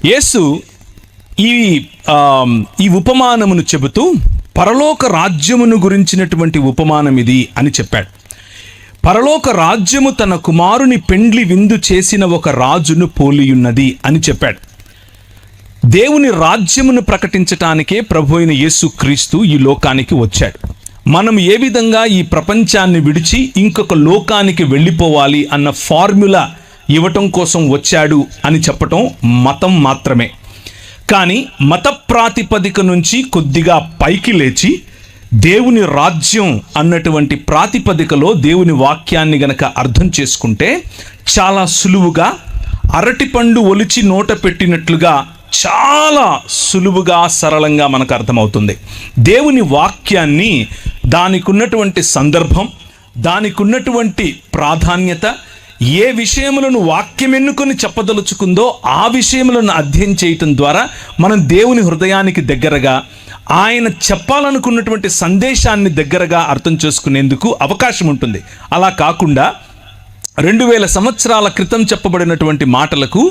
యేసు ఈ ఉపమానమును చెబుతూ పరలోక రాజ్యమును గురించినటువంటి ఉపమానం ఇది అని చెప్పాడు. పరలోక రాజ్యము తన కుమారుని పెండ్లి విందు చేసిన ఒక రాజును పోలియున్నది అని చెప్పాడు. దేవుని రాజ్యమును ప్రకటించటానికే ప్రభు అయిన యేసుక్రీస్తు ఈ లోకానికి వచ్చాడు. మనం ఏ విధంగా ఈ ప్రపంచాన్ని విడిచి ఇంకొక లోకానికి వెళ్ళిపోవాలి అన్న ఫార్ములా ఇవ్వటం కోసం వచ్చాడు అని చెప్పటం మతం మాత్రమే. కానీ మత ప్రాతిపదిక నుంచి కొద్దిగా పైకి లేచి దేవుని రాజ్యం అన్నటువంటి ప్రాతిపదికలో దేవుని వాక్యాన్ని గనక అర్థం చేసుకుంటే చాలా సులువుగా, అరటిపండు ఒలిచి నోట పెట్టినట్లుగా చాలా సులువుగా, సరళంగా మనకు అర్థమవుతుంది. దేవుని వాక్యాన్ని దానికి ఉన్నటువంటి సందర్భం, దానికి ఉన్నటువంటి ప్రాధాన్యత, ఏ విషయములను వాక్యం ఎన్నుకొని చెప్పదలుచుకుందో ఆ విషయములను అధ్యయనం చేయటం ద్వారా మనం దేవుని హృదయానికి దగ్గరగా, ఆయన చెప్పాలనుకున్నటువంటి సందేశాన్ని దగ్గరగా అర్థం చేసుకునేందుకు అవకాశం ఉంటుంది. అలా కాకుండా 2000 సంవత్సరాల క్రితం చెప్పబడినటువంటి మాటలకు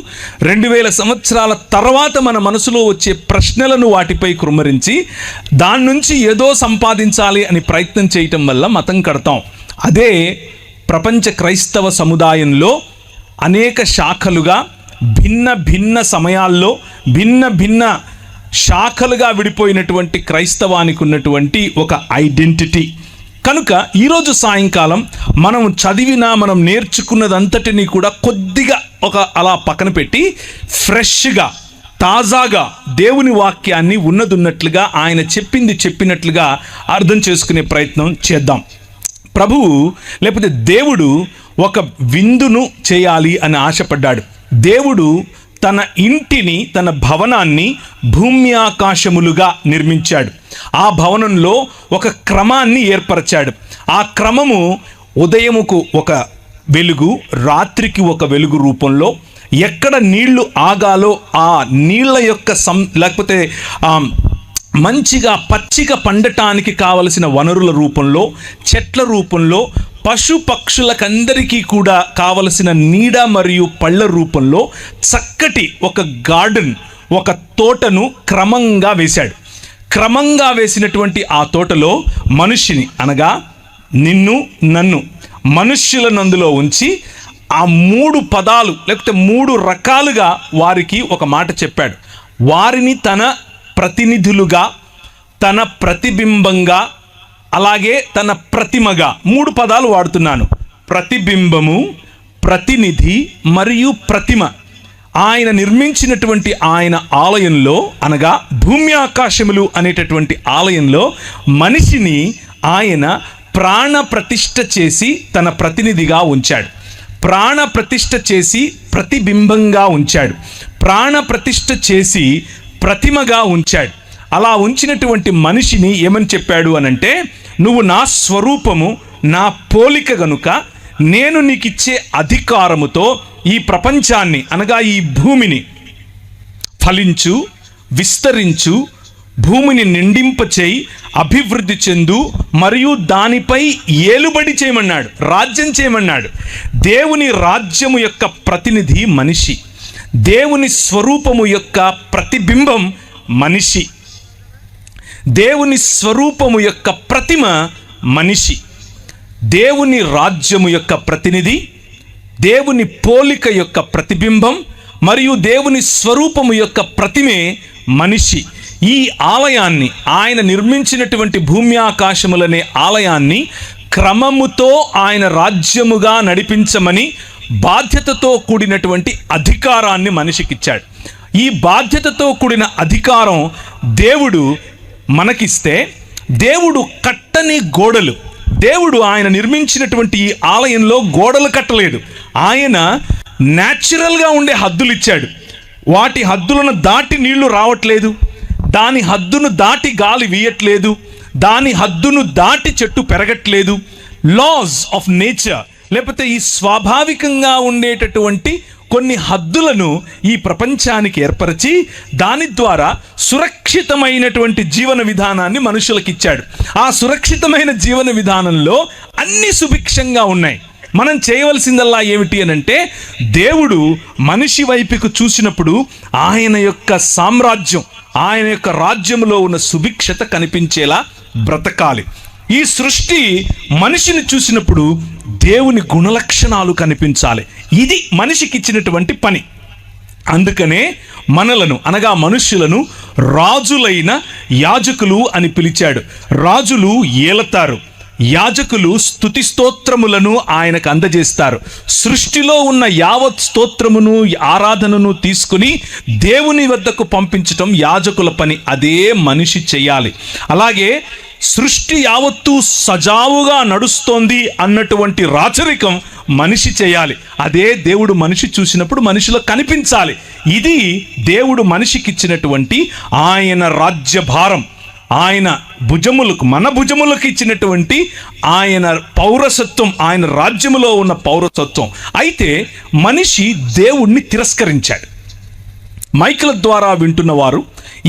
2000 సంవత్సరాల తర్వాత మన మనసులో వచ్చే ప్రశ్నలను వాటిపై కుమ్మరించి దాని నుంచి ఏదో సంపాదించాలి అని ప్రయత్నం చేయటం వల్ల మతం కడతాం. అదే ప్రపంచ క్రైస్తవ సముదాయంలో అనేక శాఖలుగా, భిన్న భిన్న సమయాల్లో భిన్న భిన్న శాఖలుగా విడిపోయినటువంటి క్రైస్తవానికి ఉన్నటువంటి ఒక ఐడెంటిటీ. కనుక ఈరోజు సాయంకాలం మనం చదివిన, మనం నేర్చుకున్నదంతటినీ కూడా కొద్దిగా అలా పక్కన పెట్టి ఫ్రెష్గా, తాజాగా దేవుని వాక్యాన్ని ఉన్నదున్నట్లుగా, ఆయన చెప్పింది చెప్పినట్లుగా అర్థం చేసుకునే ప్రయత్నం చేద్దాం. ప్రభువు లేకపోతే దేవుడు ఒక విందును చేయాలి అని ఆశపడ్డాడు. దేవుడు తన ఇంటిని, తన భవనాన్ని భూమి ఆకాశములుగా నిర్మించాడు. ఆ భవనంలో ఒక క్రమాన్ని ఏర్పరిచాడు. ఆ క్రమము ఉదయముకు ఒక వెలుగు, రాత్రికి ఒక వెలుగు రూపంలో, ఎక్కడ నీళ్లు ఆగాలో ఆ నీళ్ల యొక్క లేకపోతే మంచిగా పచ్చిగా పండటానికి కావలసిన వనరుల రూపంలో, చెట్ల రూపంలో, పశు పక్షులకందరికీ కూడా కావలసిన నీడ మరియు పళ్ళ రూపంలో చక్కటి ఒక గార్డెన్, ఒక తోటను క్రమంగా వేశాడు. క్రమంగా వేసినటువంటి ఆ తోటలో మనిషిని, అనగా నిన్ను, నన్ను, మనుష్యులను అందులో ఉంచి ఆ 3 పదాలు లేకపోతే 3 రకాలుగా వారికి ఒక మాట చెప్పాడు. వారిని తన ప్రతినిధులుగా, తన ప్రతిబింబంగా, అలాగే తన ప్రతిమగా, 3 పదాలు వాడుతున్నాను. ప్రతిబింబము, ప్రతినిధి మరియు ప్రతిమ. ఆయన నిర్మించినటువంటి ఆయన ఆలయంలో, అనగా భూమి ఆకాశములు అనేటటువంటి ఆలయంలో మనిషిని ఆయన ప్రాణ ప్రతిష్ఠ చేసి తన ప్రతినిధిగా ఉంచాడు. ప్రాణ ప్రతిష్ఠ చేసి ప్రతిబింబంగా ఉంచాడు. ప్రాణ ప్రతిష్ఠ చేసి ప్రతిమగా ఉంచాడు. అలా ఉంచినటువంటి మనిషిని ఏమని చెప్పాడు అనంటే, నువ్వు నా స్వరూపము, నా పోలిక గనుక నేను నీకు ఇచ్చే అధికారముతో ఈ ప్రపంచాన్ని, అనగా ఈ భూమిని ఫలించు, విస్తరించు, భూమిని నిండింపచేయి, అభివృద్ధి చెందు మరియు దానిపై ఏలుబడి చేయమన్నాడు, రాజ్యం చేయమన్నాడు. దేవుని రాజ్యము యొక్క ప్రతినిధి మనిషి. దేవుని స్వరూపము యొక్క ప్రతిబింబం మనిషి. దేవుని స్వరూపము యొక్క ప్రతిమ మనిషి. దేవుని రాజ్యము యొక్క ప్రతినిధి, దేవుని పోలిక యొక్క ప్రతిబింబం మరియు దేవుని స్వరూపము యొక్క ప్రతిమే మనిషి. ఈ ఆలయాన్ని, ఆయన నిర్మించినటువంటి భూమి ఆకాశములనే ఆలయాన్ని క్రమముతో ఆయన రాజ్యముగా నడిపించమని బాధ్యతతో కూడినటువంటి అధికారాన్ని మనిషికిచ్చాడు. ఈ బాధ్యతతో కూడిన అధికారం దేవుడు మనకిస్తే, దేవుడు కట్టని గోడలు, దేవుడు ఆయన నిర్మించినటువంటి ఈ ఆలయంలో గోడలు కట్టలేదు. ఆయన న్యాచురల్గా ఉండే హద్దులు ఇచ్చాడు. వాటి హద్దులను దాటి నీళ్లు రావట్లేదు, దాని హద్దును దాటి గాలి వీయట్లేదు, దాని హద్దును దాటి చెట్టు పెరగట్లేదు. లాస్ ఆఫ్ నేచర్, లేకపోతే ఈ స్వాభావికంగా ఉండేటటువంటి కొన్ని హద్దులను ఈ ప్రపంచానికి ఏర్పరిచి దాని ద్వారా సురక్షితమైనటువంటి జీవన విధానాన్ని మనుషులకు ఇచ్చాడు. ఆ సురక్షితమైన జీవన విధానంలో అన్ని సుభిక్షంగా ఉన్నాయి. మనం చేయవలసిందల్లా ఏమిటి అని అంటే, దేవుడు మనిషి వైపుకు చూసినప్పుడు ఆయన యొక్క సామ్రాజ్యం, ఆయన యొక్క రాజ్యంలో ఉన్న సుభిక్షత కనిపించేలా బ్రతకాలి. ఈ సృష్టి మనిషిని చూసినప్పుడు దేవుని గుణలక్షణాలు కనిపించాలి. ఇది మనిషికి ఇచ్చినటువంటి పని. అందుకనే మనలను అనగా మనుష్యులను రాజులైన యాజకులు అని పిలిచాడు. రాజులు ఏలతారు, యాజకులు స్తుతి స్తోత్రములను ఆయనకు అందజేస్తారు. సృష్టిలో ఉన్న యావత్ స్తోత్రమును ఆరాధనను తీసుకుని దేవుని వద్దకు పంపించటం యాజకుల పని. అదే మనిషి చెయ్యాలి. అలాగే సృష్టి యావత్తు సజావుగా నడుస్తోంది అన్నటువంటి రాచరికం మనిషి చేయాలి. అదే దేవుడు మనిషి చూసినప్పుడు మనిషిలో కనిపించాలి. ఇది దేవుడు మనిషికిచ్చినటువంటి ఆయన రాజ్యభారం, ఆయన భుజములకు, మన భుజములకు ఇచ్చినటువంటి ఆయన పౌరసత్వం, ఆయన రాజ్యములో ఉన్న పౌరసత్వం. అయితే మనిషి దేవుణ్ణి తిరస్కరించాడు. మైకుల ద్వారా వింటున్నవారు,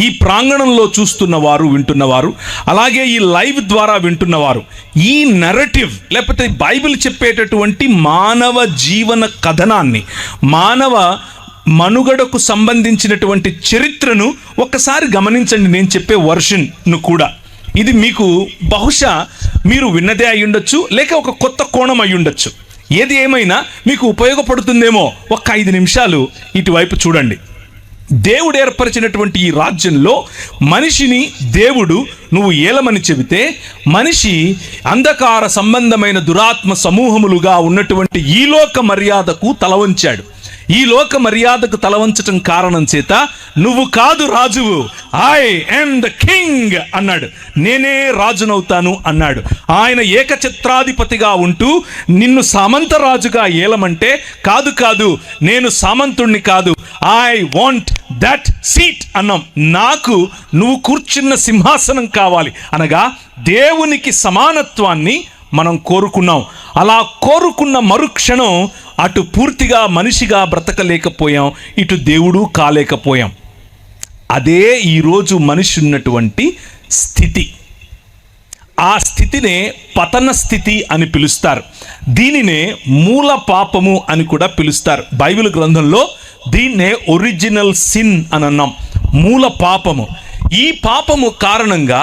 ఈ ప్రాంగణంలో చూస్తున్నవారు, వింటున్నవారు, అలాగే ఈ లైవ్ ద్వారా వింటున్నవారు, ఈ నెరేటివ్ లేకపోతే బైబిల్ చెప్పేటటువంటి మానవ జీవన కథనాన్ని, మానవ మనుగడకు సంబంధించినటువంటి చరిత్రను ఒక్కసారి గమనించండి. నేను చెప్పే వర్షన్ను కూడా. ఇది మీకు బహుశా మీరు విన్నదే అయి ఉండొచ్చు, లేక ఒక కొత్త కోణం అయి ఉండొచ్చు. ఏది ఏమైనా మీకు ఉపయోగపడుతుందేమో. ఒక్క 5 నిమిషాలు ఇటువైపు చూడండి. దేవుడు ఏర్పరిచినటువంటి ఈ రాజ్యంలో మనిషిని దేవుడు నువ్వు ఏలమని చెబితే, మనిషి అంధకార సంబంధమైన దురాత్మ సమూహములుగా ఉన్నటువంటి ఈ లోక మర్యాదకు తలవంచాడు. ఈ లోక మర్యాదకు తలవంచటం కారణం చేత నువ్వు కాదు రాజువు, ఐ యామ్ ద కింగ్ అన్నాడు. నేనే రాజునవుతాను అన్నాడు. ఆయన ఏకఛత్రాధిపతిగా ఉంటూ నిన్ను సామంతరాజుగా ఏలమంటే, కాదు కాదు నేను సామంతుణ్ణి కాదు, ఐ వాంట్ దట్ సీట్ అన్నాం. నాకు నువ్వు కూర్చున్న సింహాసనం కావాలి అనగా దేవునికి సమానత్వాన్ని మనం కోరుకున్నాం. అలా కోరుకున్న మరుక్షణం అటు పూర్తిగా మనిషిగా బ్రతకలేకపోయాం, ఇటు దేవుడు కాలేకపోయాం. అదే ఈరోజు మనిషి ఉన్నటువంటి స్థితి. ఆ స్థితినే పతన స్థితి అని పిలుస్తారు. దీనినే మూల పాపము అని కూడా పిలుస్తారు. బైబిల్ గ్రంథంలో దీన్నే ఒరిజినల్ సిన్ అని అన్నాం, మూల పాపము. ఈ పాపము కారణంగా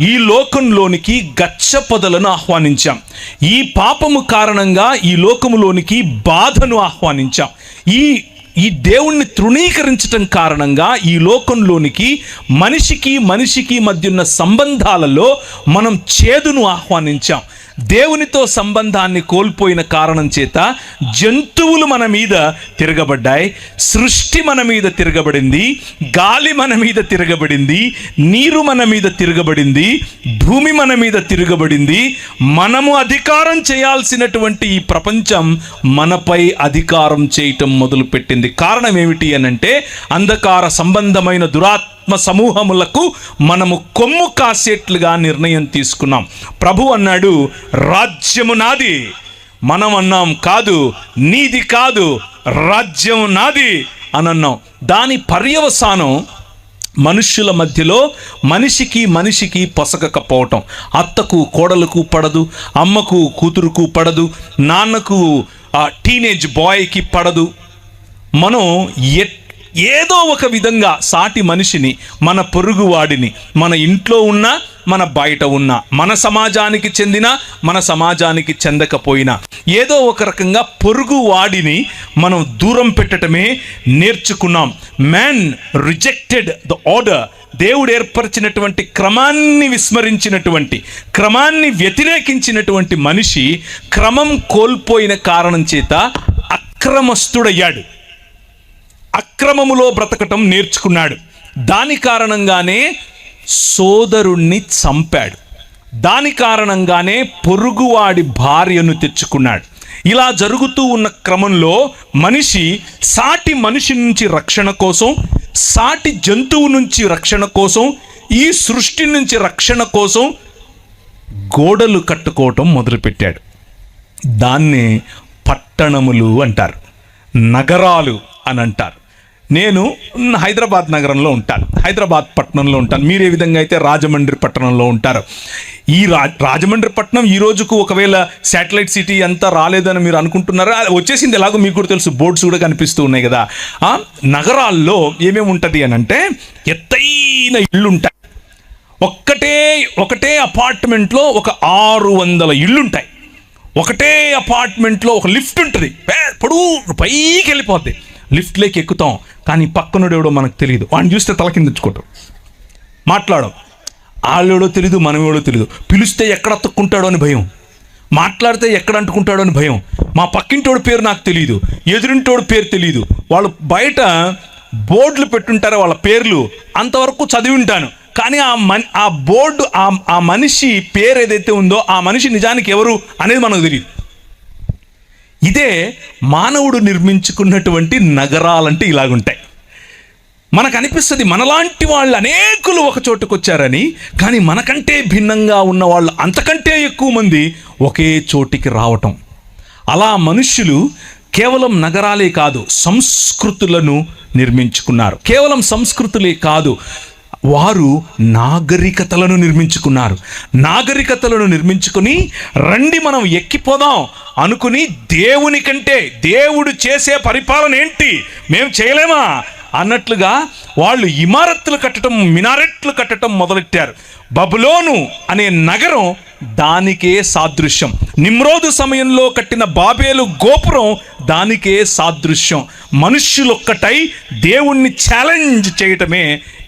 ఈ లోకంలోనికి గచ్చ పొదలను ఆహ్వానించాం. ఈ పాపము కారణంగా ఈ లోకములోనికి బాధను ఆహ్వానించాం. ఈ దేవుణ్ణి తృణీకరించటం కారణంగా ఈ లోకంలోనికి మనిషికి మధ్య ఉన్న సంబంధాలలో మనం చేదును ఆహ్వానించాం. దేవునితో సంబంధాన్ని కోల్పోయిన కారణం చేత జంతువులు మన మీద తిరగబడ్డాయి, సృష్టి మన మీద తిరగబడింది, గాలి మన మీద తిరగబడింది, నీరు మన మీద తిరగబడింది, భూమి మన మీద తిరగబడింది. మనము అధికారం చేయాల్సినటువంటి ఈ ప్రపంచం మనపై అధికారం చేయటం మొదలుపెట్టింది. కారణం ఏమిటి అనంటే, అంధకార సంబంధమైన దురాత్మ సమూహములకు మనము కొమ్ము కాసేట్లుగా నిర్ణయం తీసుకున్నాం. ప్రభు అన్నాడు, రాజ్యము నాది. మనం అన్నాం, కాదు, నీది కాదు, రాజ్యం నాది అని అన్నాం. దాని పర్యవసానం మనుష్యుల మధ్యలో మనిషికి పొసగకపోవటం. అత్తకు కోడలకు పడదు, అమ్మకు కూతురుకు పడదు, నాన్నకు టీనేజ్ బాయ్కి పడదు. మనం ఏదో ఒక విధంగా సాటి మనిషిని, మన పొరుగువాడిని, మన ఇంట్లో ఉన్నా మన బయట ఉన్నా, మన సమాజానికి చెందిన మన సమాజానికి చెందకపోయినా, ఏదో ఒక రకంగా పొరుగువాడిని మనం దూరం పెట్టడమే నేర్చుకున్నాం. Man rejected the order. దేవుడు ఏర్పరిచినటువంటి క్రమాన్ని విస్మరించినటువంటి, క్రమాన్ని వ్యతిరేకించినటువంటి మనిషి క్రమం కోల్పోయిన కారణం చేత అక్రమస్తుడయ్యాడు. అక్రమములో బ్రతకటం నేర్చుకున్నాడు. దాని కారణంగానే సోదరుణ్ణి చంపాడు. దాని కారణంగానే పొరుగువాడి భార్యను తెచ్చుకున్నాడు. ఇలా జరుగుతూ ఉన్న క్రమంలో మనిషి సాటి మనిషి నుంచి రక్షణ కోసం, సాటి జంతువు నుంచి రక్షణ కోసం, ఈ సృష్టి నుంచి రక్షణ కోసం గోడలు కట్టుకోవటం మొదలుపెట్టాడు. దాన్నే పట్టణములు అంటారు, నగరాలు అని అంటారు. నేను హైదరాబాద్ నగరంలో ఉంటాను, హైదరాబాద్ పట్టణంలో ఉంటాను. మీరు ఏ విధంగా అయితే రాజమండ్రి పట్టణంలో ఉంటారు. ఈ రాజమండ్రి పట్టణం ఈ రోజుకు ఒకవేళ శాటిలైట్ సిటీ అంతా రాలేదని మీరు అనుకుంటున్నారా? వచ్చేసింది, ఎలాగో మీకు కూడా తెలుసు, బోర్డ్స్ కూడా కనిపిస్తూ ఉన్నాయి కదా. నగరాల్లో ఏమేమి ఉంటుంది అని అంటే ఎత్తైన ఇళ్ళు ఉంటాయి. ఒకటే అపార్ట్మెంట్లో ఒక 600 ఇళ్ళుంటాయి. ఒకటే అపార్ట్మెంట్లో ఒక లిఫ్ట్ ఉంటుంది, పొడుగు పైకి వెళ్ళిపోద్ది. లిఫ్ట్లోకి ఎక్కుతాం, కానీ పక్కనుడు ఎవడో మనకు తెలియదు. వాడిని చూస్తే తల కింద తెచ్చుకోవటం, మాట్లాడడం, వాళ్ళెవడో తెలీదు, మనమేవడో తెలీదు. పిలిస్తే ఎక్కడ అతుక్కుంటాడో అని భయం, మాట్లాడితే ఎక్కడ అంటుకుంటాడో అని భయం. మా పక్కింటోడి పేరు నాకు తెలియదు, ఎదురింటోడి పేరు తెలియదు. వాళ్ళు బయట బోర్డులు పెట్టుంటారో వాళ్ళ పేర్లు, అంతవరకు చదివి ఉంటాను. కానీ ఆ బోర్డు, ఆ మనిషి పేరు ఏదైతే ఉందో ఆ మనిషి నిజానికి ఎవరు అనేది మనకు తెలియదు. ఇదే మానవుడు నిర్మించుకున్నటువంటి నగరాలంటే ఇలాగుంటాయి. మనకు అనిపిస్తుంది మనలాంటి వాళ్ళు అనేకులు ఒక చోటుకు వచ్చారని, కానీ మనకంటే భిన్నంగా ఉన్న వాళ్ళు అంతకంటే ఎక్కువ మంది ఒకే చోటికి రావటం. అలా మనుష్యులు కేవలం నగరాలే కాదు, సంస్కృతులను నిర్మించుకున్నారు. కేవలం సంస్కృతులే కాదు, వారు నాగరికతలను నిర్మించుకున్నారు. నాగరికతలను నిర్మించుకుని రండి మనం ఎక్కిపోదాం అనుకుని దేవుని కంటే దేవుడు చేసే పరిపాలన ఏంటి మేము చేయలేమా అన్నట్లుగా వాళ్ళు ఇమారత్తులు కట్టడం, మినారెట్లు కట్టడం మొదలెట్టారు. బబులోను అనే నగరం దానికే సాదృశ్యం. నిమ్రోదు సమయంలో కట్టిన బాబేలు గోపురం దానికే సాదృశ్యం. మనుష్యులొక్కటై దేవుణ్ణి ఛాలెంజ్ చేయటమే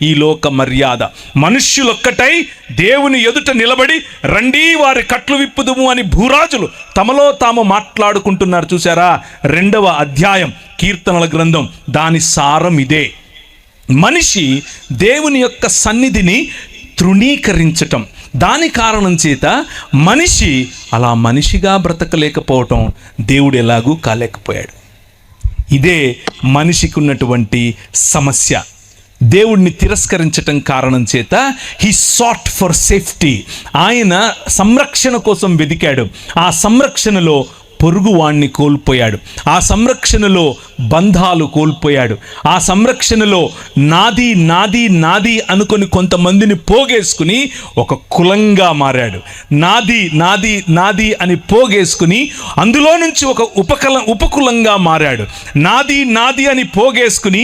ఈ లోక మర్యాద. మనుష్యులొక్కటై దేవుని ఎదుట నిలబడి రండి వారి కట్లు విప్పుదుము అని భూరాజులు తమలో తాము మాట్లాడుకుంటున్నారు. చూసారా? 2వ అధ్యాయం కీర్తనల గ్రంథం, దాని సారం ఇదే. మనిషి దేవుని యొక్క సన్నిధిని తృణీకరించటం, దాని కారణం చేత మనిషి అలా మనిషిగా బ్రతకలేకపోవటం, దేవుడు ఎలాగూ కాలేకపోయాడు. ఇదే మనిషికి ఉన్నటువంటి సమస్య. దేవుణ్ణి తిరస్కరించటం కారణం చేత హీ సాట్ ఫర్ సేఫ్టీ. ఆయన సంరక్షణ కోసం వెదికాడు. ఆ సంరక్షణలో పొరుగువాణ్ణి కోల్పోయాడు. ఆ సంరక్షణలో బంధాలు కోల్పోయాడు. ఆ సంరక్షణలో నాది నాది నాది అనుకొని కొంతమందిని పోగేసుకుని ఒక కులంగా మారాడు. నాది నాది నాది అని పోగేసుకుని అందులో నుంచి ఒక ఉపకులంగా మారాడు. నాది నాది అని పోగేసుకుని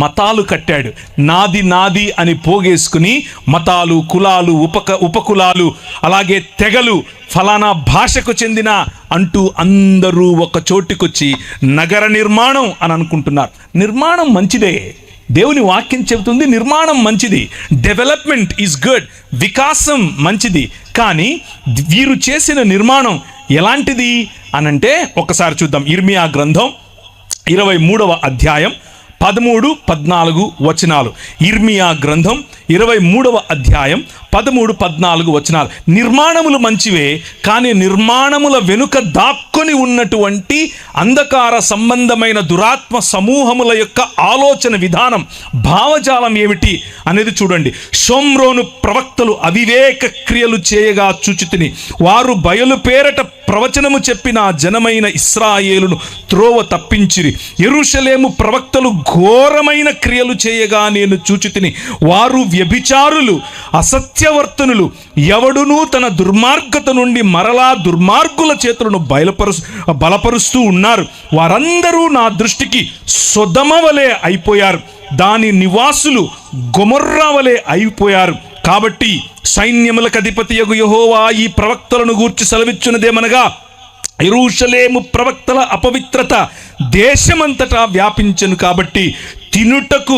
మతాలు కట్టాడు. నాది నాది అని పోగేసుకుని మతాలు, కులాలు, ఉపకులాలు, అలాగే తెగలు, ఫలానా భాషకు చెందిన అంటూ అందరూ ఒక చోటుకొచ్చి నగర నిర్మాణం అని అనుకుంటున్నారు. నిర్మాణం మంచిదే, దేవుని వాక్యం చెబుతుంది నిర్మాణం మంచిది, డెవలప్మెంట్ ఈజ్ గుడ్, వికాసం మంచిది. కానీ వీరు చేసిన నిర్మాణం ఎలాంటిది అనంటే ఒకసారి చూద్దాం. ఇర్మియా గ్రంథం 23వ అధ్యాయం 13-14 వచనాలు. ఇర్మియా గ్రంథం 23వ అధ్యాయం 13-14 వచనాలు. నిర్మాణములు మంచివే, కానీ నిర్మాణముల వెనుక దాక్కుని ఉన్నటువంటి అంధకార సంబంధమైన దురాత్మ సమూహముల యొక్క ఆలోచన విధానం, భావజాలం ఏమిటి అనేది చూడండి. షోమ్రోను ప్రవక్తలు అవివేక క్రియలు చేయగా చూచితిని. వారు బయలు పేరట ప్రవచనము చెప్పిన జనమైన ఇశ్రాయేలును త్రోవ తప్పించిరి. యెరూషలేము ప్రవక్తలు ఘోరమైన క్రియలు చేయగా నేను చూచితిని. వారు వ్యభిచారులు, అసత్యవర్తనులు, ఎవడునూ తన దుర్మార్గత నుండి మరలా దుర్మార్గుల చేతులను బలపరుస్తూ ఉన్నారు. వారందరూ నా దృష్టికి సొదొమ వలె అయిపోయారు, దాని నివాసులు గొమొర్రా వలె అయిపోయారు. కాబట్టి సైన్యములకు అధిపతియగు యెహోవా ఈ ప్రవక్తలను గూర్చి సెలవిచ్చున్నదేమనగా, యెరూషలేము ప్రవక్తల అపవిత్రత దేశమంతటా వ్యాపించెను. కాబట్టి తినుటకు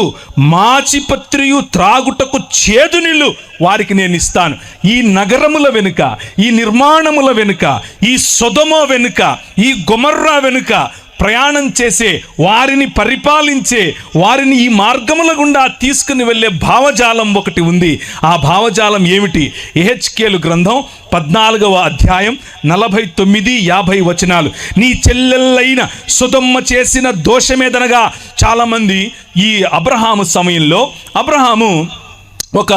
మాచిపత్రియు, త్రాగుటకు చేదు నీళ్ళు వారికి నేను ఇస్తాను. ఈ నగరముల వెనుక, ఈ నిర్మాణముల వెనుక, ఈ సొదొమ వెనుక, ఈ గొమొర్రా వెనుక ప్రయాణం చేసే వారిని పరిపాలించే వారిని ఈ మార్గముల గుండా తీసుకుని వెళ్ళే భావజాలం ఒకటి ఉంది. ఆ భావజాలం ఏమిటి? యెహెజ్కేలు గ్రంథం 14వ అధ్యాయం 49-50 వచనాలు. నీ చెల్లెళ్ళైన సొదొమ చేసిన దోషమేదనగా, చాలామంది ఈ అబ్రహాము సమయంలో, అబ్రహాము ఒక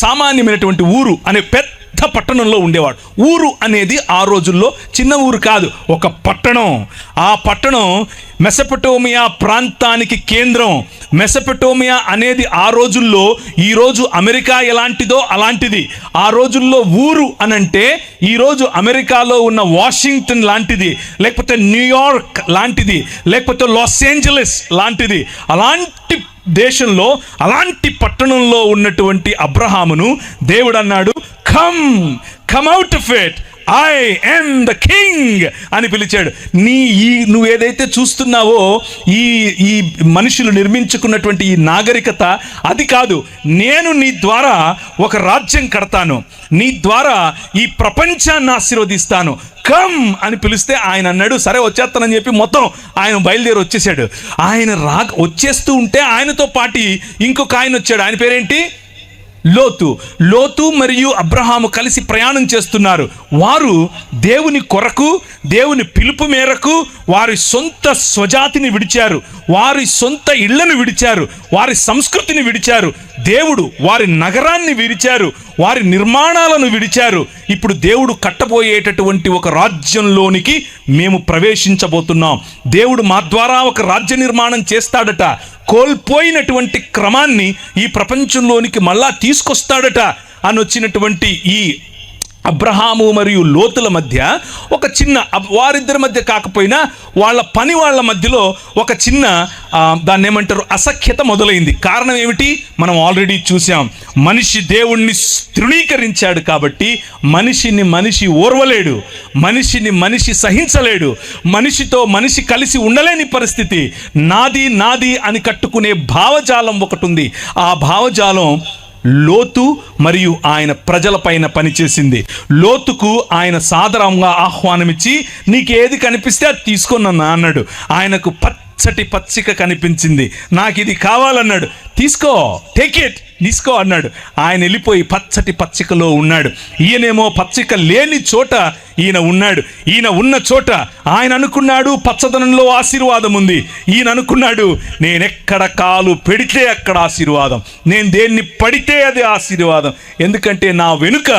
సామాన్యమైనటువంటి ఊరు అనే పెద్ద పట్టణంలో ఉండేవాడు. ఊరు అనేది ఆ రోజుల్లో చిన్న ఊరు కాదు, ఒక పట్టణం. ఆ పట్టణం మెసొపొటేమియా ప్రాంతానికి కేంద్రం. మెసొపొటేమియా అనేది ఆ రోజుల్లో ఈరోజు అమెరికా ఎలాంటిదో అలాంటిది. ఆ రోజుల్లో ఊరు అనంటే ఈరోజు అమెరికాలో ఉన్న వాషింగ్టన్ లాంటిది, లేకపోతే న్యూయార్క్ లాంటిది, లేకపోతే లాస్ ఏంజలస్ లాంటిది. అలాంటి దేశంలో, అలాంటి పట్టణంలో ఉన్నటువంటి అబ్రహామును దేవుడు అన్నాడు, come out of it, I am the king అని పిలిచాడు. నువ్వు ఏదైతే చూస్తున్నావో ఈ మనుషులు నిర్మించుకున్నటువంటి ఈ నాగరికత అది కాదు. నేను నీ ద్వారా ఒక రాజ్యం కడతాను, నీ ద్వారా ఈ ప్రపంచాన్ని ఆశీర్వదిస్తాను, కమ్ అని పిలిస్తే ఆయన అన్నాడు సరే వచ్చేస్తానని చెప్పి మొత్తం ఆయన బయలుదేరి వచ్చేసాడు. ఆయన వచ్చేస్తూ ఉంటే ఆయనతో పాటు ఇంకొక ఆయన వచ్చాడు. ఆయన పేరేంటి? లోతు మరియు అబ్రహాము కలిసి ప్రయాణం చేస్తున్నారు. వారు దేవుని కొరకు, దేవుని పిలుపు మేరకు వారి సొంత స్వజాతిని విడిచారు, వారి సొంత ఇళ్లను విడిచారు, వారి సంస్కృతిని విడిచారు. దేవుడు వారి నగరాన్ని విడిచారు, వారి నిర్మాణాలను విడిచారు. ఇప్పుడు దేవుడు కట్టబోయేటటువంటి ఒక రాజ్యంలోనికి మేము ప్రవేశించబోతున్నాం. దేవుడు మా ద్వారా ఒక రాజ్య నిర్మాణం చేస్తాడట. కోల్పోయినటువంటి క్రమాన్ని ఈ ప్రపంచంలోనికి మళ్ళా తీసుకొస్తాడట అని వచ్చినటువంటి ఈ అబ్రహాము మరియు లోతుల మధ్య ఒక చిన్న, వారిద్దరి మధ్య కాకపోయినా వాళ్ళ మధ్యలో ఒక చిన్న దాన్ని ఏమంటారు, అసఖ్యత మొదలైంది. కారణం ఏమిటి? మనం ఆల్రెడీ చూసాం. మనిషి దేవుణ్ణి తృణీకరించాడు కాబట్టి మనిషి ఓర్వలేడు, మనిషి సహించలేడు, మనిషితో మనిషి కలిసి ఉండలేని పరిస్థితి. నాది అని కట్టుకునే భావజాలం ఒకటి ఉంది. ఆ భావజాలం లోతు మరియు ఆయన ప్రజల పైన పనిచేసింది. లోతుకు ఆయన సాదరంగా ఆహ్వానమిచ్చి నీకేది కనిపిస్తే అది తీసుకొనన్నా అన్నాడు. ఆయనకు పచ్చటి పచ్చిక కనిపించింది, నాకు ఇది కావాలన్నాడు. తీసుకో, టేక్ ఇట్, తీసుకో అన్నాడు. ఆయన వెళ్ళిపోయి పచ్చటి పచ్చికలో ఉన్నాడు. ఈయనేమో పచ్చిక లేని చోట ఈయన ఉన్నాడు. ఈయన ఉన్న చోట ఆయన అనుకున్నాడు పచ్చదనంలో ఆశీర్వాదం ఉంది. ఈయన అనుకున్నాడు నేనెక్కడ కాలు పెడితే అక్కడ ఆశీర్వాదం, నేను దేన్ని పడితే అది ఆశీర్వాదం, ఎందుకంటే నా వెనుక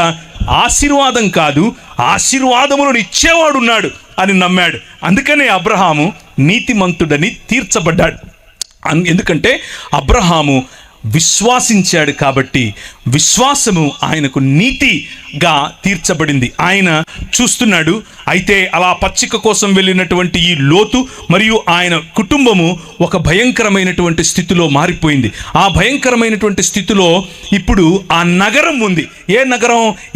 ఆశీర్వాదం కాదు ఆశీర్వాదములను ఇచ్చేవాడు ఉన్నాడు అని నమ్మాడు. అందుకనే అబ్రహాము నీతిమంతుడని తీర్చబడ్డాడు. ఎందుకంటే అబ్రహాము విశ్వాసించాడు కాబట్టి విశ్వాసము ఆయనకు నీతిగా తీర్చబడింది. ఆయన చూస్తున్నాడు. అయితే అలా పచ్చిక కోసం వెళ్ళినటువంటి ఈ లోతు మరియు ఆయన కుటుంబము ఒక భయంకరమైనటువంటి స్థితిలో మారిపోయింది. ఆ భయంకరమైనటువంటి స్థితిలో ఇప్పుడు ఆ నగరం ఉంది.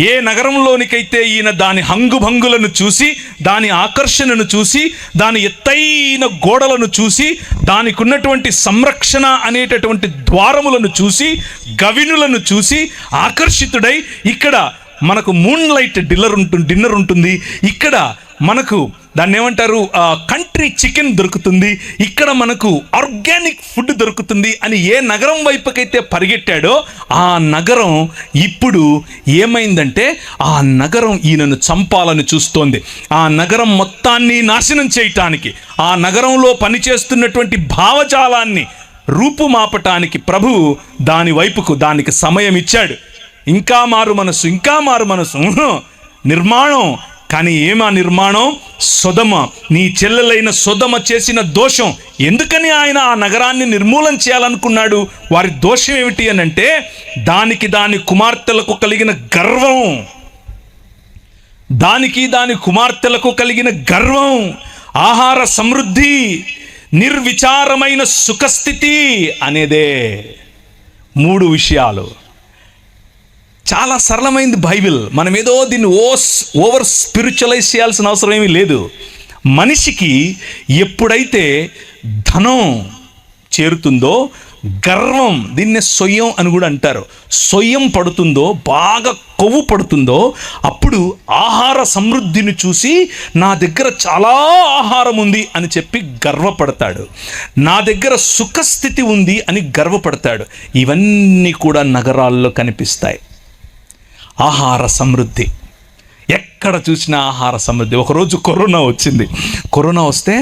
ఏ నగరంలోనికైతే ఈయన దాని హంగుభంగులను చూసి, దాని ఆకర్షణను చూసి, దాని ఎత్తైన గోడలను చూసి, దానికి ఉన్నటువంటి సంరక్షణ అనేటటువంటి ద్వారములను చూసి, గవినులను చూసి ఆకర్షితుడై, ఇక్కడ మనకు మూన్ లైట్ డిన్నర్ ఉంటుంది, ఇక్కడ మనకు దాన్ని ఏమంటారు కంట్రీ చికెన్ దొరుకుతుంది, ఇక్కడ మనకు ఆర్గానిక్ ఫుడ్ దొరుకుతుంది అని ఏ నగరం వైపుకైతే పరిగెట్టాడో ఆ నగరం ఇప్పుడు ఏమైందంటే ఆ నగరం ఈయనను చంపాలని చూస్తోంది. ఆ నగరం మొత్తాన్ని నాశనం చేయటానికి, ఆ నగరంలో పనిచేస్తున్నటువంటి భావజాలాన్ని రూపుమాపటానికి ప్రభువు దాని వైపుకు దానికి సమయం ఇచ్చాడు. ఇంకా మారు మనసు నిర్మాణం. కానీ ఏమా నిర్మాణం? సొదమ, నీ చెల్లెలైన సొదమ చేసిన దోషం. ఎందుకని ఆయన ఆ నగరాన్ని నిర్మూలన చేయాలనుకున్నాడు? వారి దోషం ఏమిటి అని అంటే దాని కుమార్తెలకు కలిగిన గర్వం, దాని కుమార్తెలకు కలిగిన గర్వం, ఆహార సమృద్ధి, నిర్విచారమైన సుఖస్థితి అనేదే. 3 విషయాలు. చాలా సరళమైంది బైబిల్. మనం ఏదో దీన్ని ఓవర్ స్పిరిచువలైజ్ చేయాల్సిన అవసరం ఏమీ లేదు. మనిషికి ఎప్పుడైతే ధనం చేరుతుందో, గర్వం, దీన్నే సొయ్యం అని కూడా అంటారు, సొయ్యం పడుతుందో, బాగా కొవ్వు పడుతుందో, అప్పుడు ఆహార సమృద్ధిని చూసి నా దగ్గర చాలా ఆహారం ఉంది అని చెప్పి గర్వపడతాడు, నా దగ్గర సుఖస్థితి ఉంది అని గర్వపడతాడు. ఇవన్నీ కూడా నగరాల్లో కనిపిస్తాయి. ఆహార సమృద్ధి, ఎక్కడ చూసినా ఆహార సమృద్ధి. ఒకరోజు కరోనా వచ్చింది. కరోనా వస్తే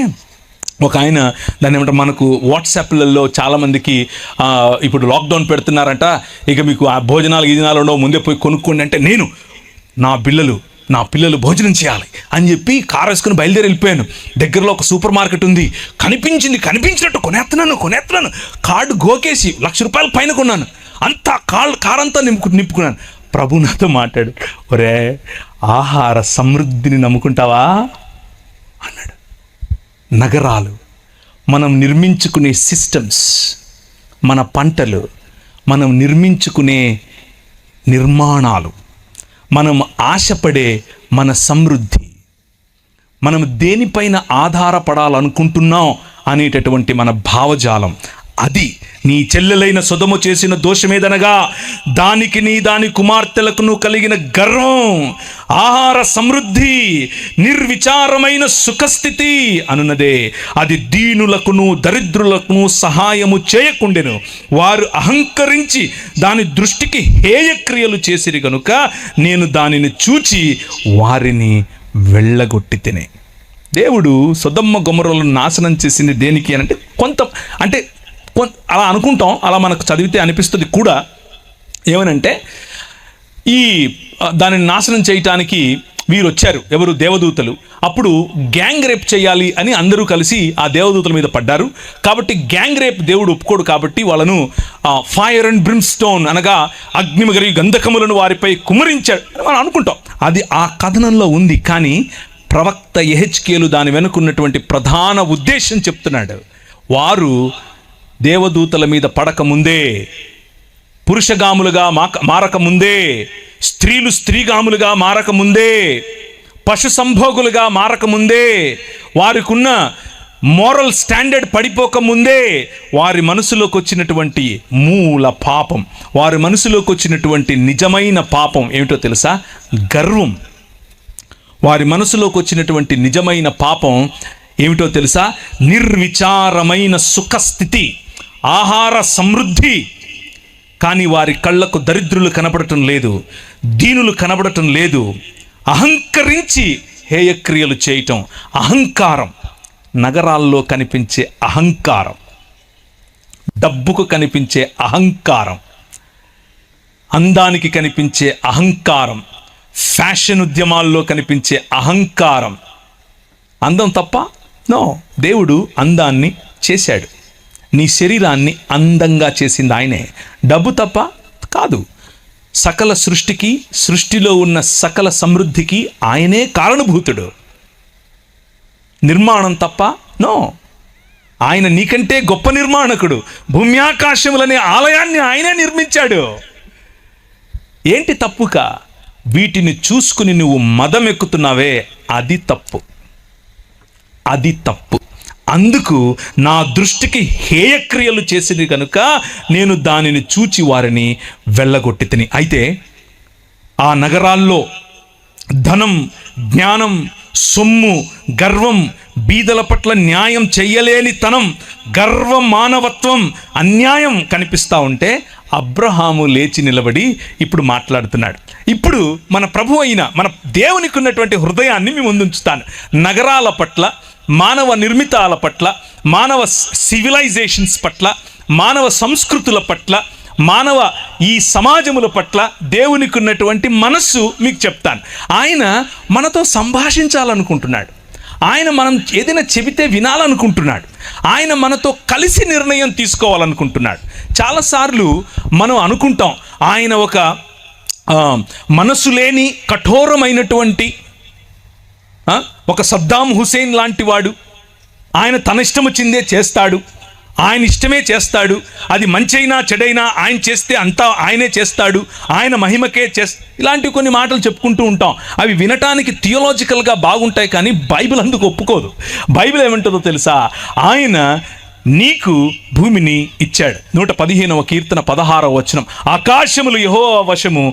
ఒక ఆయన దాన్ని ఏమంటారు, మనకు వాట్సాప్లలో చాలామందికి ఇప్పుడు లాక్డౌన్ పెడుతున్నారంట, ఇక మీకు ఆ భోజనాలు ఉండవు, ముందే పోయి కొనుక్కోండి అంటే నా పిల్లలు భోజనం చేయాలి అని చెప్పి కారు వేసుకుని బయలుదేరి వెళ్ళిపోయాను. దగ్గరలో ఒక సూపర్ మార్కెట్ ఉంది, కనిపించినట్టు కొనేస్తున్నాను. కార్డు గోకేసి ₹1,00,000 పైన కొన్నాను. అంతా కారంతా నింపుకున్నాను. ప్రభు నాతో మాట్లాడు, ఒరే ఆహార సమృద్ధిని నమ్ముకుంటావా అన్నాడు. నగరాలు, మనం నిర్మించుకునే సిస్టమ్స్, మన పంటలు, మనం నిర్మించుకునే నిర్మాణాలు, మనం ఆశపడే మన సమృద్ధి, మనం దేనిపైన ఆధారపడాలనుకుంటున్నాం అనేటటువంటి మన భావజాలం, అది నీ చెల్లెలైన సొదొమ చేసిన దోషమేదనగా దాని కుమార్తెలకు కలిగిన గర్వం, ఆహార సమృద్ధి, నిర్విచారమైన సుఖస్థితి అనున్నదే. అది దీనులకును దరిద్రులకును సహాయము చేయకుండెను. వారు అహంకరించి దాని దృష్టికి హేయక్రియలు చేసిరి గనుక నేను దానిని చూచి వారిని వెళ్ళగొట్టితిని. దేవుడు సొదొమ గొమొర్రాలను నాశనం చేసింది దేనికి అని అంటే అలా అనుకుంటాం, అలా మనకు చదివితే అనిపిస్తుంది కూడా. ఏమనంటే దానిని నాశనం చేయటానికి వీరు వచ్చారు, ఎవరు? దేవదూతలు. అప్పుడు గ్యాంగ్ రేప్ చేయాలి అని అందరూ కలిసి ఆ దేవదూతల మీద పడ్డారు. కాబట్టి గ్యాంగ్ రేప్ దేవుడు ఒప్పుకోడు. కాబట్టి వాళ్ళను ఫైర్ అండ్ బ్రిమ్స్టోన్ అనగా అగ్నిమగరి గంధకములను వారిపై కుమ్మరించాడు అని మనం అనుకుంటాం. అది ఆ కథనంలో ఉంది. కానీ ప్రవక్త యెహెజ్కేలు దాని వెనుకున్నటువంటి ప్రధాన ఉద్దేశం చెప్తున్నాడు. వారు దేవదూతల మీద పడకముందే, పురుషగాములుగా మారకముందే, స్త్రీలు స్త్రీగాములుగా మారకముందే, పశు సంభోగులుగా మారకముందే, వారికున్న మోరల్ స్టాండర్డ్ పడిపోకముందే వారి మనసులోకి వచ్చినటువంటి మూల పాపం, వారి మనసులోకి వచ్చినటువంటి నిజమైన పాపం ఏమిటో తెలుసా? గర్వం. వారి మనసులోకి వచ్చినటువంటి నిజమైన పాపం ఏమిటో తెలుసా? నిర్విచారమైన సుఖస్థితి, ఆహార సమృద్ధి. కానీ వారి కళ్ళకు దరిద్రులు కనబడటం లేదు, దీనులు కనబడటం లేదు. అహంకరించి హేయక్రియలు చేయటం, అహంకారం. నగరాల్లో కనిపించే అహంకారం, డబ్బుకు కనిపించే అహంకారం, అందానికి కనిపించే అహంకారం, ఫ్యాషన్ ఉద్యమాల్లో కనిపించే అహంకారం. అందం తప్ప? నో. దేవుడు అందాన్ని చేశాడు, నీ శరీరాన్ని అందంగా చేసింది ఆయనే. డబ్బు తప్ప? కాదు. సకల సృష్టికి, సృష్టిలో ఉన్న సకల సమృద్ధికి ఆయనే కారణభూతుడు. నిర్మాణం తప్ప? నో. ఆయన నీకంటే గొప్ప నిర్మాణకుడు. భూమ్యాకాశములనే ఆలయాన్ని ఆయనే నిర్మించాడు. ఏంటి తప్పుక? వీటిని చూసుకుని నువ్వు మదం ఎక్కుతున్నావే, అది తప్పు. అందుకు నా దృష్టికి హేయక్రియలు చేసింది కనుక నేను దానిని చూచి వారిని వెళ్ళగొట్టితిని. అయితే ఆ నగరాల్లో ధనం, జ్ఞానం, సొమ్ము, గర్వం, బీదల పట్ల న్యాయం చెయ్యలేని తనం, గర్వ మానవత్వం, అన్యాయం కనిపిస్తూ ఉంటే అబ్రహాము లేచి నిలబడి ఇప్పుడు మాట్లాడుతున్నాడు. ఇప్పుడు మన ప్రభు అయిన మన దేవునికి ఉన్నటువంటి హృదయాన్ని మీ ముందుంచుతాను. నగరాల పట్ల, మానవ నిర్మితాల పట్ల, మానవ సివిలైజేషన్స్ పట్ల, మానవ సంస్కృతుల పట్ల, మానవ ఈ సమాజముల పట్ల దేవునికి ఉన్నటువంటి మనస్సు మీకు చెప్తాను. ఆయన మనతో సంభాషించాలనుకుంటున్నాడు. ఆయన మనం ఏదైనా చెబితే వినాలనుకుంటున్నాడు. ఆయన మనతో కలిసి నిర్ణయం తీసుకోవాలనుకుంటున్నాడు. చాలాసార్లు మనం అనుకుంటాం ఆయన ఒక మనసు లేని కఠోరమైనటువంటి ఒక సద్దాం హుసేన్ లాంటి వాడు, ఆయన తన ఇష్టం వచ్చిందే చేస్తాడు, ఆయన ఇష్టమే చేస్తాడు, అది మంచైనా చెడైనా ఆయన చేస్తే అంతా ఆయనే చేస్తాడు, ఆయన మహిమకే ఇలాంటివి కొన్ని మాటలు చెప్పుకుంటూ ఉంటాం. అవి వినటానికి థియోలాజికల్గా బాగుంటాయి, కానీ బైబిల్ అందుకు ఒప్పుకోదు. బైబిల్ ఏమంటుందో తెలుసా? ఆయన నీకు భూమిని ఇచ్చాడు. 115వ కీర్తన 16వ వచనం, ఆకాశములు యెహోవా వశము,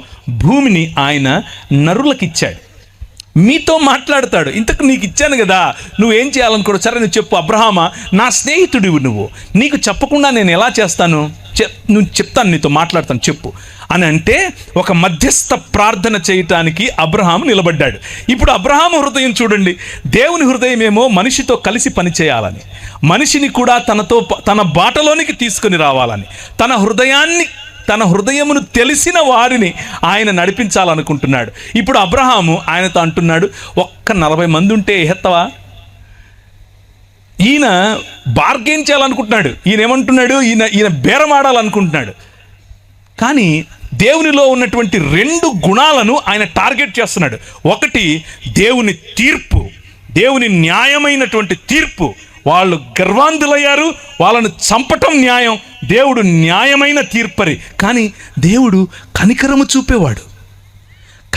భూమిని ఆయన నరులకిచ్చాడు. మీతో మాట్లాడతాడు. ఇంతకు నీకు ఇచ్చాను కదా, నువ్వేం చేయాలనుకోడు? సరే నువ్వు చెప్పు. అబ్రహామా, నా స్నేహితుడివి నువ్వు, నీకు చెప్పకుండా నేను ఎలా చేస్తాను? నువ్వు చెప్తాను, నీతో మాట్లాడతాను, చెప్పు అని అంటే ఒక మధ్యస్థ ప్రార్థన చేయటానికి అబ్రహాము నిలబడ్డాడు. ఇప్పుడు అబ్రహాము హృదయం చూడండి. దేవుని హృదయం ఏమో మనిషితో కలిసి పనిచేయాలని, మనిషిని కూడా తన బాటలోనికి తీసుకుని రావాలని, తన హృదయాన్ని తన హృదయమును తెలిసిన వారిని ఆయన నడిపించాలనుకుంటున్నాడు. ఇప్పుడు అబ్రహాము ఆయనతో అంటున్నాడు, ఒక్క 40 మంది ఉంటే ఎత్తవా? ఈయన బార్గెన్ చేయాలనుకుంటున్నాడు. ఈయన ఏమంటున్నాడు? ఈయన బేరమాడాలనుకుంటున్నాడు. కానీ దేవునిలో ఉన్నటువంటి 2 గుణాలను ఆయన టార్గెట్ చేస్తున్నాడు. ఒకటి దేవుని తీర్పు, దేవుని న్యాయమైనటువంటి తీర్పు. వాళ్ళు గర్వాంధులయ్యారు, వాళ్ళను చంపటం న్యాయం. దేవుడు న్యాయమైన తీర్పరి. కానీ దేవుడు కనికరము చూపేవాడు,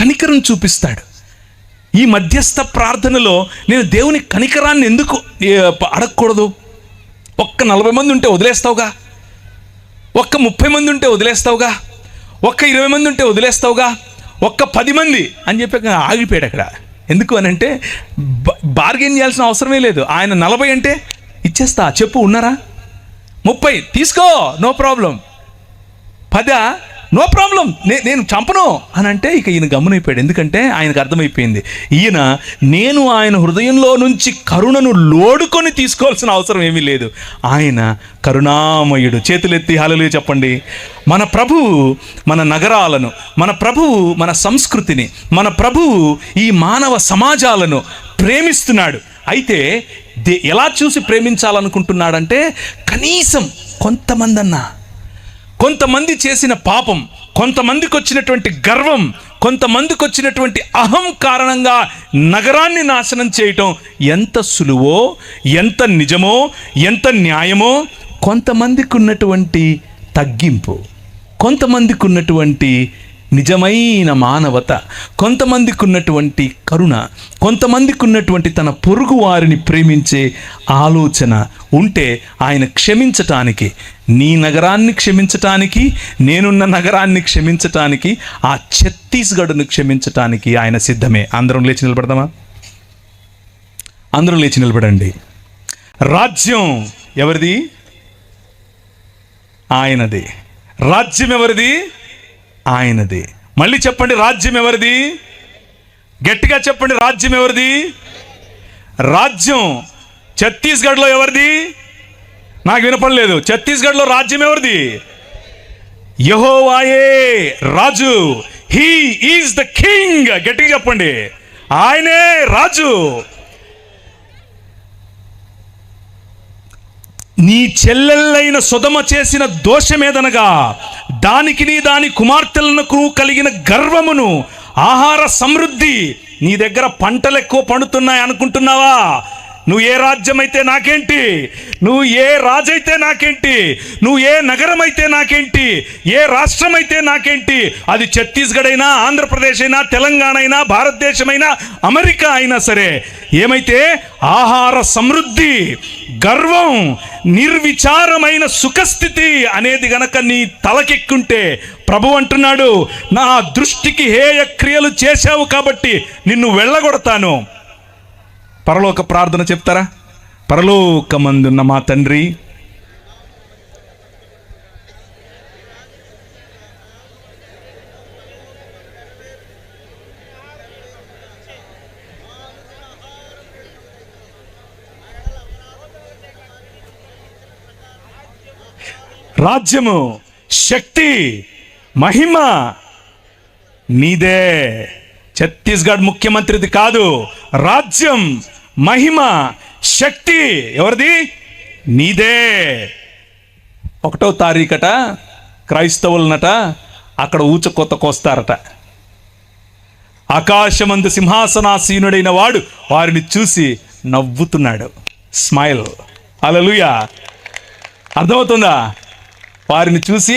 కనికరం చూపిస్తాడు. ఈ మధ్యస్థ ప్రార్థనలో నేను దేవుని కనికరాన్ని ఎందుకు అడగకూడదు? ఒక్క 40 మంది ఉంటే వదిలేస్తావుగా, ఒక్క 30 మంది ఉంటే వదిలేస్తావుగా, ఒక్క 20 మంది ఉంటే వదిలేస్తావుగా, ఒక్క 10 మంది అని చెప్పి ఆగిపోయాడు అక్కడ. ఎందుకు అని అంటే బార్గెన్ చేయాల్సిన అవసరమే లేదు. ఆయన 40 అంటే ఇచ్చేస్తా, చెప్పు ఉన్నారా? 30 తీసుకో, నో ప్రాబ్లం. 10 నో ప్రాబ్లం, నేను చంపను అని అంటే ఇక ఈయన గమ్మునైపోయాడు. ఎందుకంటే ఆయనకు అర్థమైపోయింది, నేను ఆయన హృదయంలో నుంచి కరుణను లోడుకొని తీసుకోవాల్సిన అవసరం ఏమీ లేదు. ఆయన కరుణామయుడు. చేతులెత్తి హల్లెలూయా చెప్పండి. మన ప్రభువు మన నగరాలను, మన ప్రభువు మన సంస్కృతిని, మన ప్రభువు ఈ మానవ సమాజాలను ప్రేమిస్తున్నాడు. అయితే ఎలా చూసి ప్రేమించాలనుకుంటున్నాడంటే, కనీసం కొంతమంది చేసిన పాపం, కొంతమందికి వచ్చినటువంటి గర్వం, కొంతమందికి వచ్చినటువంటి అహం కారణంగా నగరాన్ని నాశనం చేయటం ఎంత సులువో, ఎంత నిజమో, ఎంత న్యాయమో, కొంతమందికి ఉన్నటువంటి తగ్గింపు, కొంతమందికి ఉన్నటువంటి నిజమైన మానవత, కొంతమందికి ఉన్నటువంటి కరుణ, కొంతమందికి ఉన్నటువంటి తన పొరుగు వారిని ప్రేమించే ఆలోచన ఉంటే ఆయన క్షమించటానికి, నీ నగరాన్ని క్షమించటానికి, నేనున్న నగరాన్ని క్షమించటానికి, ఆ ఛత్తీస్గఢ్ను క్షమించటానికి ఆయన సిద్ధమే. అందరం లేచి నిలబడదామా? అందరం లేచి నిలబడండి. రాజ్యం ఎవరిది? ఆయనది. రాజ్యం ఎవరిది? ఆయనది. మళ్ళీ చెప్పండి, రాజ్యం ఎవరిది? గట్టిగా చెప్పండి, రాజ్యం ఎవరిది? రాజ్యం ఛత్తీస్గఢ్లో ఎవరిది? నాకు వినపడలేదు. ఛత్తీస్గఢ్లో రాజ్యం ఎవరిది? యెహోవాయే రాజు. He is the king. గట్టిగా చెప్పండి, ఆయనే రాజు. నీ చెల్లెళ్ళైన సొదమ చేసిన దోషమేదనగా, దానికి దాని కుమార్తెలకు కలిగిన గర్వమును, ఆహార సమృద్ధి. నీ దగ్గర పంటలు ఎక్కువ పండుతున్నాయి అనుకుంటున్నావా? నువ్వు ఏ రాజ్యం అయితే నాకేంటి, నువ్వు ఏ రాజైతే నాకేంటి, నువ్వు ఏ నగరం అయితే నాకేంటి, ఏ రాష్ట్రం అయితే నాకేంటి, అది ఛత్తీస్గఢ్ అయినా, ఆంధ్రప్రదేశ్ అయినా, తెలంగాణ అయినా, భారతదేశమైనా, అమెరికా అయినా సరే, ఏమైతే ఆహార సమృద్ధి, గర్వం, నిర్విచారమైన సుఖస్థితి అనేది గనక నీ తలకెక్కుంటే, ప్రభు అంటున్నాడు, నా దృష్టికి హేయ క్రియలు చేశావు కాబట్టి నిన్ను వెళ్ళగొడతాను. పరలోక ప్రార్థన చెప్తారా? పరలోకమందున్న మా తండ్రి, రాజ్యము, శక్తి, మహిమ నీదే. ఛత్తీస్గఢ్ ముఖ్యమంత్రిది కాదు. రాజ్యం, మహిమ, శక్తి ఎవరిది? నీదే. 1వ తారీఖట క్రైస్తవులనట అక్కడ ఊచకొత్త కోస్తారట. ఆకాశమందు సింహాసనాసీనుడైన వాడు వారిని చూసి నవ్వుతున్నాడు. స్మైల్. హల్లెలూయా. అర్థమవుతుందా? వారిని చూసి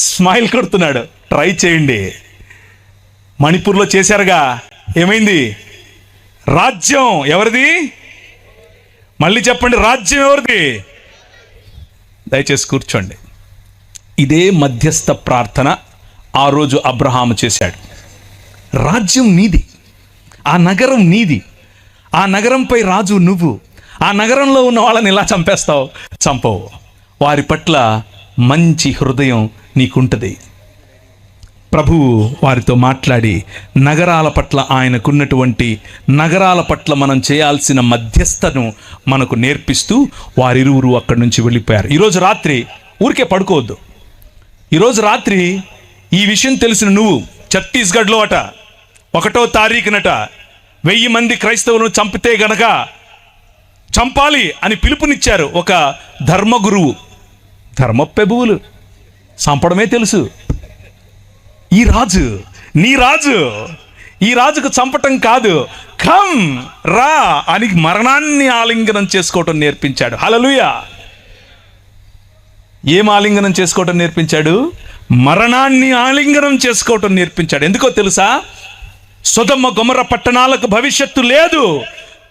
స్మైల్ కొడుతున్నాడు. ట్రై చేయండి. మణిపూర్లో చేశారుగా, ఏమైంది? రాజ్యం ఎవరిది? మళ్ళీ చెప్పండి, రాజ్యం ఎవరిది? దయచేసి కూర్చోండి. ఇదే మధ్యస్థ ప్రార్థన ఆ రోజు అబ్రహాము చేశాడు. రాజ్యం నీది, ఆ నగరం నీది, ఆ నగరంపై రాజు నువ్వు. ఆ నగరంలో ఉన్న వాళ్ళని ఎలా చంపేస్తావు? చంపవు. వారి పట్ల మంచి హృదయం నీకుంటుంది. ప్రభువు వారితో మాట్లాడి నగరాల పట్ల, ఆయనకున్నటువంటి నగరాల పట్ల మనం చేయాల్సిన మధ్యస్థను మనకు నేర్పిస్తూ వారిరువురు అక్కడి నుంచి వెళ్ళిపోయారు. ఈరోజు రాత్రి ఊరికే పడుకోవద్దు. ఈరోజు రాత్రి ఈ విషయం తెలిసిన నువ్వు ఛత్తీస్గఢ్లో 1వ తారీఖునట 1000 మంది క్రైస్తవులను చంపితే గనక చంపాలి అని పిలుపునిచ్చారు ఒక ధర్మగురువు. ధర్మప్రభువులు చంపడమే తెలుసు. ఈ రాజు, నీ రాజు, ఈ రాజుకు చంపటం కాదు, కమ్ రా అని మరణాన్ని ఆలింగనం చేసుకోవటం నేర్పించాడు. హల్లెలూయా. ఏం ఆలింగనం చేసుకోవటం నేర్పించాడు? మరణాన్ని ఆలింగనం చేసుకోవటం నేర్పించాడు. ఎందుకో తెలుసా? సొదొమ గొమొర్రా పట్టణాలకు భవిష్యత్తు లేదు,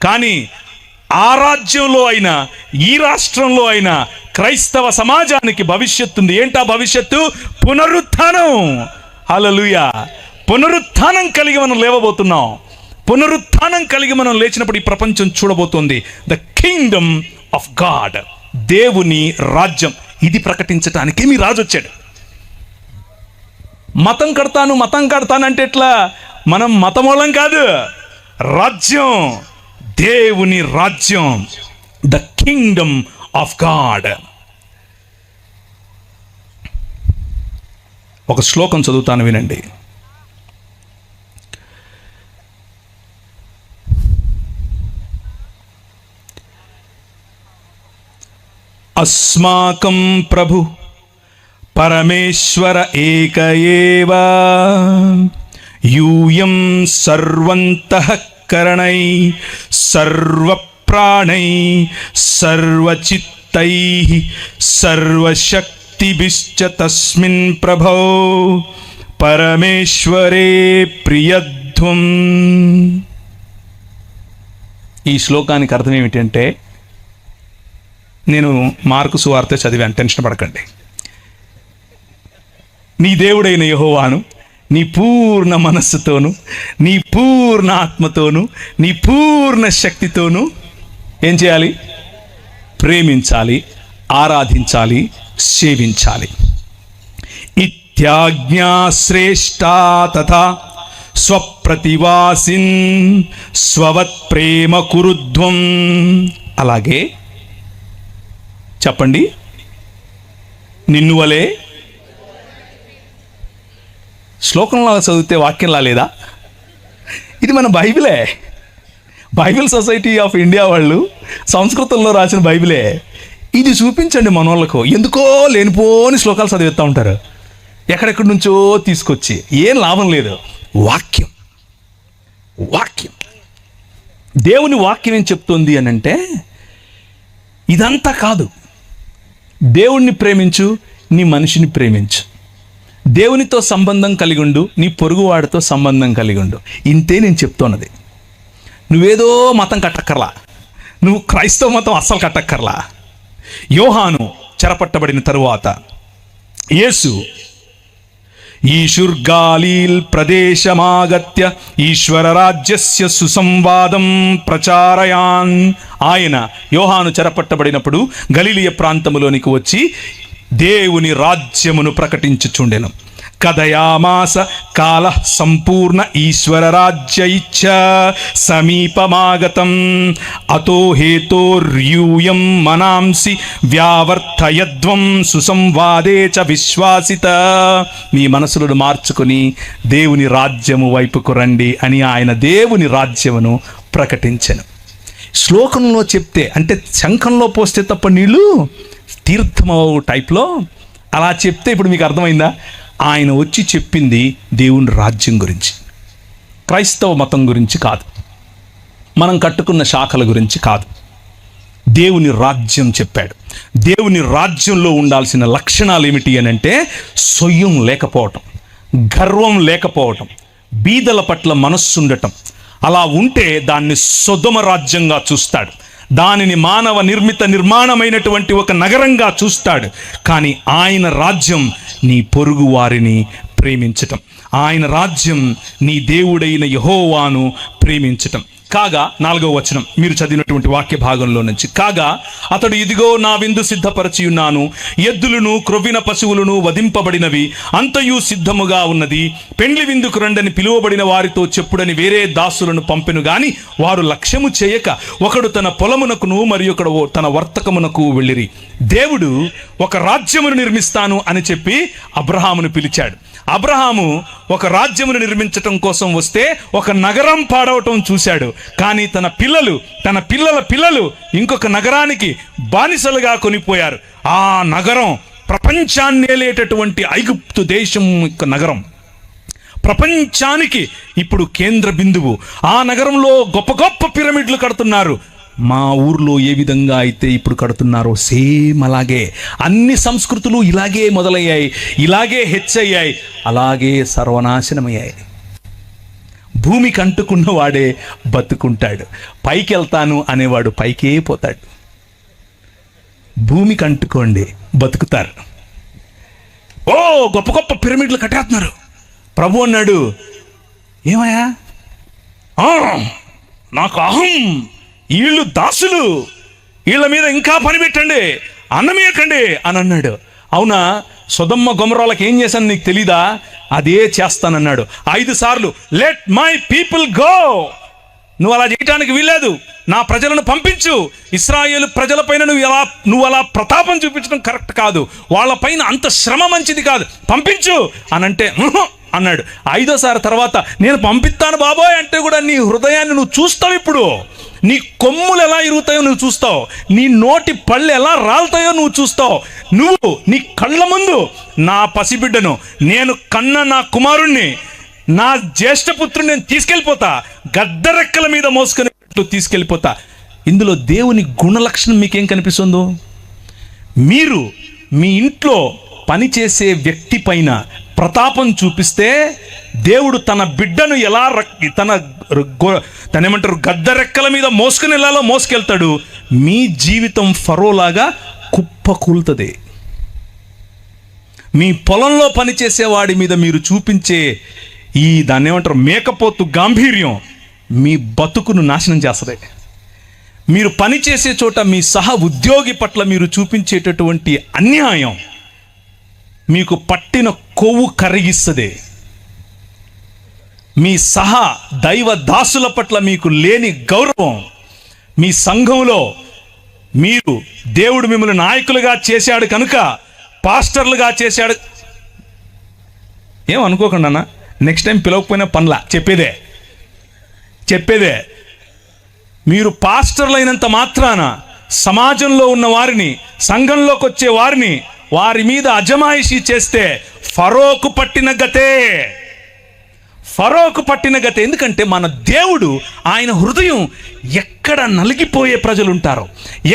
కానీ ఆ రాజ్యంలో అయినా ఈ రాష్ట్రంలో అయినా క్రైస్తవ సమాజానికి భవిష్యత్తు ఉంది. ఏంటా భవిష్యత్తు? పునరుత్థానం. హల్లెలూయా. పునరుత్థానం కలిగి మనం లేవబోతున్నాం. పునరుత్థానం కలిగి మనం లేచినప్పుడు ఈ ప్రపంచం చూడబోతోంది ద కింగ్డమ్ ఆఫ్ గాడ్, దేవుని రాజ్యం. ఇది ప్రకటించటానికి మీ రాజు వచ్చాడు. మతం కడతాను అంటే ఎట్లా? మనం మతమూలం కాదు, రాజ్యం, దేవుని రాజ్యం, ద కింగ్డమ్ ఆఫ్ గాడ్. ఒక శ్లోకం చదువుతాను, వినండి. అస్మాకం ప్రభు పరమేశ్వర ఏక ఏవ యూయం సర్వంతఃకరణై సర్వప్రాణై సర్వచిత్తై సర్వశక్తిభిశ్చ తస్మిన్ ప్రభో పరమేశ్వరే ప్రియధ్వం. ఈ శ్లోకానికి అర్థం ఏమిటంటే, నేను మార్కు సువార్త చదివాను, టెన్షన్ పడకండి. నీ దేవుడైన యెహోవాను నీ పూర్ణ మనస్సుతోను, నీ పూర్ణ ఆత్మతోను, నీ పూర్ణ శక్తితోను ఏం చేయాలి? ప్రేమించాలి, ఆరాధించాలి, సేవించాలి. ఇత్యాజ్ఞా శ్రేష్టా తథా స్వప్రతివాసిన్ స్వవత్ ప్రేమ కురుధ్వం. అలాగే చెప్పండి, నిన్ను వలే. శ్లోకంలో చదివితే వాక్యంలా లేదా? ఇది మన బైబిలే. బైబిల్ సొసైటీ ఆఫ్ ఇండియా వాళ్ళు సంస్కృతంలో రాసిన బైబిలే. ఇది చూపించండి మనోళ్ళకు. ఎందుకో లేనిపోని శ్లోకాలు చదివిస్తూ ఉంటారు, ఎక్కడెక్కడి నుంచో తీసుకొచ్చి. ఏం లాభం లేదు. వాక్యం, వాక్యం, దేవుని వాక్యం ఏం చెప్తుంది అని అంటే, ఇదంతా కాదు. దేవుణ్ణి ప్రేమించు, నీ మనిషిని ప్రేమించు, దేవునితో సంబంధం కలిగి ఉండు, నీ పొరుగువాడితో సంబంధం కలిగి ఉండు. ఇంతే నేను చెప్తున్నది. నువ్వేదో మతం కట్టక్కర్లా, నువ్వు క్రైస్తవ మతం అస్సలు కట్టక్కర్లా. యోహాను చెరపట్టబడిన తరువాత యేసు ఈశుర్గాలీల్ ప్రదేశమాగత్య ఈశ్వర రాజ్యస్య సుసంవాదం ప్రచారయాన్. ఆయన యోహాను చెరపట్టబడినప్పుడు గలిలయ ప్రాంతములోనికి వచ్చి దేవుని రాజ్యమును ప్రకటించుచుండెను. కథయామాస కాల సంపూర్ణ ఈశ్వర రాజ్య ఇచ్చ సమీపమాగతం అతో హేతోర్యూయం మనాంసి వ్యావర్తయద్వం సుసంవాదే చ విశ్వాసిత. మీ మనసులను మార్చుకొని దేవుని రాజ్యము వైపుకు రండి అని ఆయన దేవుని రాజ్యమును ప్రకటించెను. శ్లోకంలో చెప్తే, అంటే శంఖంలో పోస్తే తప్ప నీళ్ళు తీర్థమవు టైప్లో అలా చెప్తే ఇప్పుడు మీకు అర్థమైందా? ఆయన వచ్చి చెప్పింది దేవుని రాజ్యం గురించి, క్రైస్తవ మతం గురించి కాదు, మనం కట్టుకున్న శాఖల గురించి కాదు. దేవుని రాజ్యం చెప్పాడు. దేవుని రాజ్యంలో ఉండాల్సిన లక్షణాలు ఏమిటి అని అంటే, సొయ్యం లేకపోవటం, గర్వం లేకపోవటం, బీదల పట్ల మనస్సు ఉండటం. అలా ఉంటే దాన్ని సొదొమ రాజ్యంగా చూస్తాడు, దానిని మానవ నిర్మాణమైనటువంటి ఒక నగరంగా చూస్తాడు. కానీ ఆయన రాజ్యం నీ పొరుగు వారిని ప్రేమించటం, ఆయన రాజ్యం నీ దేవుడైన యెహోవాను ప్రేమించటం. కాగా 4వ వచనం మీరు చదివినటువంటి వాక్య భాగంలో నుంచి, కాగా అతడు ఇదిగో నా విందు సిద్ధపరచి ఉన్నాను, ఎద్దులను క్రొవ్విన పశువులను వధింపబడినవి అంతయు సిద్ధముగా ఉన్నది, పెండ్లి విందుకు రండని పిలువబడిన వారితో చెప్పుడని వేరే దాసులను పంపెను గాని వారు లక్ష్యము చేయక ఒకడు తన పొలమునకును మరి ఒకడు తన వర్తకమునకు వెళ్ళిరి. దేవుడు ఒక రాజ్యమును నిర్మిస్తాను అని చెప్పి అబ్రహామును పిలిచాడు. అబ్రహాము ఒక రాజ్యమును నిర్మించటం కోసం వస్తే ఒక నగరం పాడవటం చూశాడు. కానీ తన పిల్లల పిల్లలు ఇంకొక నగరానికి బానిసలుగా కొనిపోయారు. ఆ నగరం ప్రపంచాన్ని ఏలేటటువంటి ఐగుప్తు దేశం యొక్క నగరం, ప్రపంచానికి ఇప్పుడు కేంద్ర బిందువు. ఆ నగరంలో గొప్ప గొప్ప పిరమిడ్లు కడుతున్నారు. మా ఊర్లో ఏ విధంగా అయితే ఇప్పుడు కడుతున్నారో సేమ్ అలాగే అన్ని సంస్కృతులు ఇలాగే మొదలయ్యాయి, ఇలాగే హెచ్చయ్యాయి, అలాగే సర్వనాశనమయ్యాయి. భూమికి అంటుకున్న వాడే బతుకుంటాడు, పైకి వెళ్తాను అనేవాడు పైకే పోతాడు. భూమికి అంటుకోండి, బతుకుతారు. ఓ గొప్ప గొప్ప పిరమిడ్లు కట్టేస్తున్నారు. ప్రభు అన్నాడు, ఏమయ్యా నాకు అహం, వీళ్ళు దాసులు, వీళ్ళ మీద ఇంకా పని పెట్టండి, అన్నమేయకండి అని అన్నాడు. అవునా, సొదొమ గొమొర్రాలకు ఏం చేశాను నీకు తెలీదా? అదే చేస్తానన్నాడు 5 సార్లు. లెట్ మై పీపుల్ గో, నువ్వు అలా చేయటానికి వీల్లేదు, నా ప్రజలను పంపించు. ఇశ్రాయేలు ప్రజలపైన నువ్వు అలా ప్రతాపం చూపించడం కరెక్ట్ కాదు, వాళ్ళపైన అంత శ్రమ మంచిది కాదు, పంపించు అని అంటే అన్నాడు. 5వ తర్వాత నేను పంపిస్తాను బాబోయ్ అంటే కూడా నీ హృదయాన్ని నువ్వు చూస్తావు. ఇప్పుడు నీ కొమ్ములు ఎలా ఇరుగుతాయో నువ్వు చూస్తావు, నీ నోటి పళ్ళు ఎలా రాలుతాయో నువ్వు చూస్తావు. నువ్వు నీ కళ్ళ ముందు నా పసిబిడ్డను, నేను కన్న నా కుమారుణ్ణి, నా జ్యేష్ఠపుత్రుని నేను తీసుకెళ్ళిపోతా, గద్దరెక్కల మీద మోసుకునేట్టు తీసుకెళ్ళిపోతా. ఇందులో దేవుని గుణలక్షణం మీకేం కనిపిస్తుందో? మీరు మీ ఇంట్లో పనిచేసే వ్యక్తి పైన ప్రతాపం చూపిస్తే దేవుడు తన బిడ్డను ఎలా తనేమంటారు గద్దరెక్కల మీద మోసుకుని వెళ్ళాలో మోసుకెళ్తాడు. మీ జీవితం ఫరోలాగా కుప్పకూలుతుంది. మీ పొలంలో పనిచేసేవాడి మీద మీరు చూపించే ఈ దాన్ని ఏమంటారు మేకపోతు గాంభీర్యం మీ బతుకును నాశనం చేస్తుంది. మీరు పనిచేసే చోట మీ సహ ఉద్యోగి పట్ల మీరు చూపించేటటువంటి అన్యాయం మీకు పట్టిన కొవ్వు కరిగిస్తుంది. మీ సహా దైవ దాసుల పట్ల మీకు లేని గౌరవం, మీ సంఘంలో మీరు దేవుడు మిమ్మల్ని నాయకులుగా చేశాడు కనుక, పాస్టర్లుగా చేశాడు, ఏమనుకోకుండా అన్న, నెక్స్ట్ టైం పిలవకపోయినా పనులా చెప్పేదే మీరు పాస్టర్లు అయినంత మాత్రాన సమాజంలో ఉన్న వారిని, సంఘంలోకి వచ్చే వారిని, వారి మీద అజమాయిషీ చేస్తే ఫరోకు పట్టిన గతే. ఎందుకంటే మన దేవుడు, ఆయన హృదయం ఎక్కడ నలిగిపోయే ప్రజలు ఉంటారో,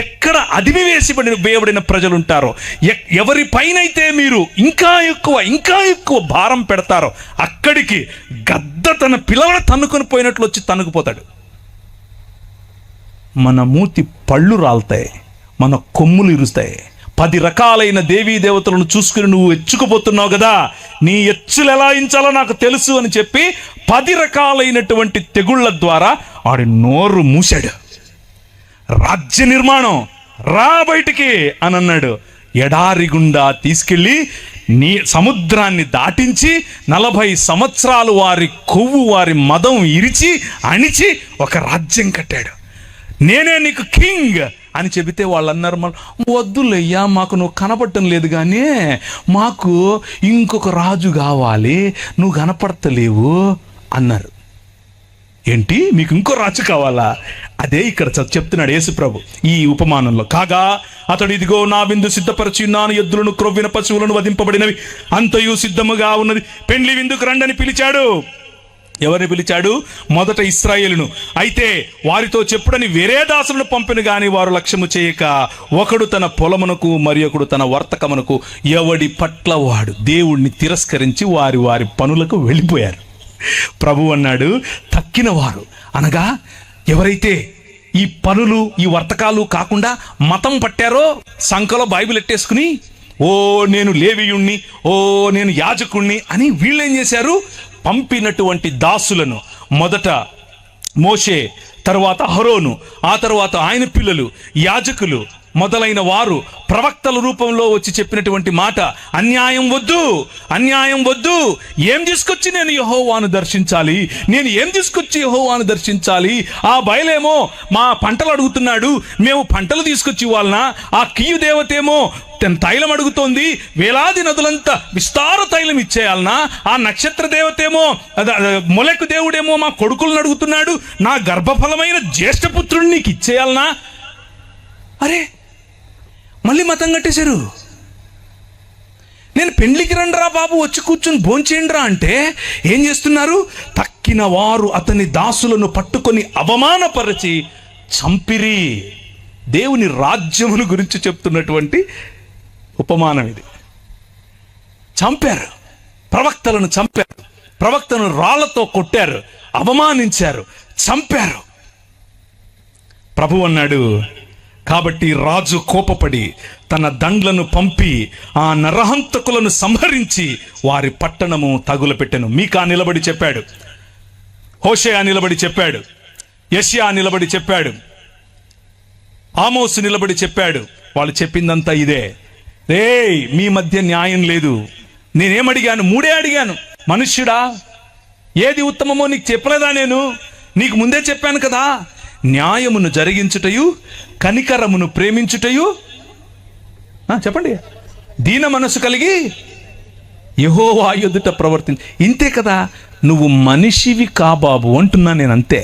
ఎక్కడ వేయబడిన ప్రజలు ఉంటారో, ఎవరి పైనైతే మీరు ఇంకా ఎక్కువ భారం పెడతారో అక్కడికి గద్ద తన పిల్లలను తన్నుకొని పోయినట్లు వచ్చి తన్నుకుపోతాడు. మన మూతి పళ్ళు రాలుతాయి, మన కొమ్ములు ఇరుస్తాయి. 10 రకాలైన దేవీ దేవతలను చూసుకుని నువ్వు ఎచ్చుకుపోతున్నావు కదా, నీ ఎచ్చులు ఎలా ఇంచాలో నాకు తెలుసు అని చెప్పి 10 రకాలైనటువంటి తెగుళ్ల ద్వారా ఆడి నోరు మూశాడు. రాజ్య నిర్మాణం రా బయటికి అని అన్నాడు. ఎడారి గుండా తీసుకెళ్ళి నీ సముద్రాన్ని దాటించి 40 సంవత్సరాలు వారి కొవ్వు, వారి మదం ఇరిచి అణిచి ఒక రాజ్యం కట్టాడు. నేనే నీకు కింగ్ అని చెబితే వాళ్ళు అన్నారు, వద్దులయ్యా మాకు నువ్వు కనపడటం లేదు, కానీ మాకు ఇంకొక రాజు కావాలి, నువ్వు కనపడతలేవు అన్నారు. ఏంటి, మీకు ఇంకో రాజు కావాలా? అదే ఇక్కడ చెప్తున్నాడు యేసుప్రభు ఈ ఉపమానంలో. కాగా అతడు ఇదిగో నా విందు సిద్ధపరచి ఉన్నాను, ఎద్దులను క్రొవ్విన పశువులను వధింపబడినవి అంతయు సిద్ధముగా ఉన్నది, పెండ్లి విందుకు రండని పిలిచాడు. ఎవరిని పిలిచాడు? మొదట ఇశ్రాయేలును. అయితే వారితో చెప్పుడని వేరే దాసులను పంపెను గాని వారు లక్ష్యము చేయక ఒకడు తన పొలమునకు మరి ఒకడు తన వర్తకమునకు ఎవడి పట్ల వాడు దేవుణ్ణి తిరస్కరించి వారి పనులకు వెళ్ళిపోయారు. ప్రభు అన్నాడు, తక్కిన వారు అనగా ఎవరైతే ఈ పనులు ఈ వర్తకాలు కాకుండా మతం పట్టారో, సంఖలో బైబిల్ ఎట్టేసుకుని ఓ నేను లేవీయుణ్ణి, ఓ నేను యాజకుణ్ణి అని వీళ్ళు ఏం చేశారు? పంపినటువంటి దాసులను మొదట మోషే తరువాత అహరోను, ఆ తరువాత ఆయన పిల్లలు యాజకులు మొదలైన వారు ప్రవక్తల రూపంలో వచ్చి చెప్పినటువంటి మాట, అన్యాయం వద్దు, అన్యాయం వద్దు. ఏం తీసుకొచ్చి నేను యెహోవాను దర్శించాలి, నేను ఏం తీసుకొచ్చి యెహోవాను దర్శించాలి? ఆ బయలేమో మా పంటలు అడుగుతున్నాడు, మేము పంటలు తీసుకొచ్చి ఇవ్వాలనా? ఆ కియు దేవతేమో తైలం అడుగుతోంది, వేలాది నదులంతా విస్తార తైలం ఇచ్చేయాలనా? ఆ నక్షత్ర దేవతేమో మొలెకు దేవుడేమో మా కొడుకులను అడుగుతున్నాడు, నా గర్భఫలమైన జ్యేష్ఠపుత్రుడిని నీకు ఇచ్చేయాలనా? అరే, మళ్ళీ మతం కట్టేశారు. నేను పెండ్లికి రండిరా బాబు, వచ్చి కూర్చొని భోంచేయండిరా అంటే ఏం చేస్తున్నారు? తక్కిన వారు అతని దాసులను పట్టుకొని అవమానపరిచి చంపిరి. దేవుని రాజ్యమును గురించి చెప్తున్నటువంటి ఉపమానం ఇది. చంపారు, ప్రవక్తలను చంపారు, ప్రవక్తను రాళ్లతో కొట్టారు, అవమానించారు, చంపారు. ప్రభు అన్నాడు, కాబట్టి రాజు కోపపడి తన దండ్లను పంపి ఆ నరహంతకులను సంహరించి వారి పట్టణము తగులపెట్టెను. మీకా నిలబడి చెప్పాడు, హోషేయ నిలబడి చెప్పాడు, యెషయా నిలబడి చెప్పాడు, ఆమోసు నిలబడి చెప్పాడు. వాళ్ళు చెప్పిందంతా ఇదే. రేయ్, మీ మధ్య న్యాయం లేదు. నేనేమడిగాను? మూడే అడిగాను. మనుష్యుడా, ఏది ఉత్తమమో నీకు చెప్పలేదా? నేను నీకు ముందే చెప్పాను కదా. న్యాయమును జరిగించుటయు, కనికరమును ప్రేమించుటయు, చెప్పండి, దీన మనసు కలిగి యెహోవా ఎదుట ప్రవర్తించు. ఇంతే కదా. నువ్వు మనిషివి కాబాబు అంటున్నా నేను. అంతే,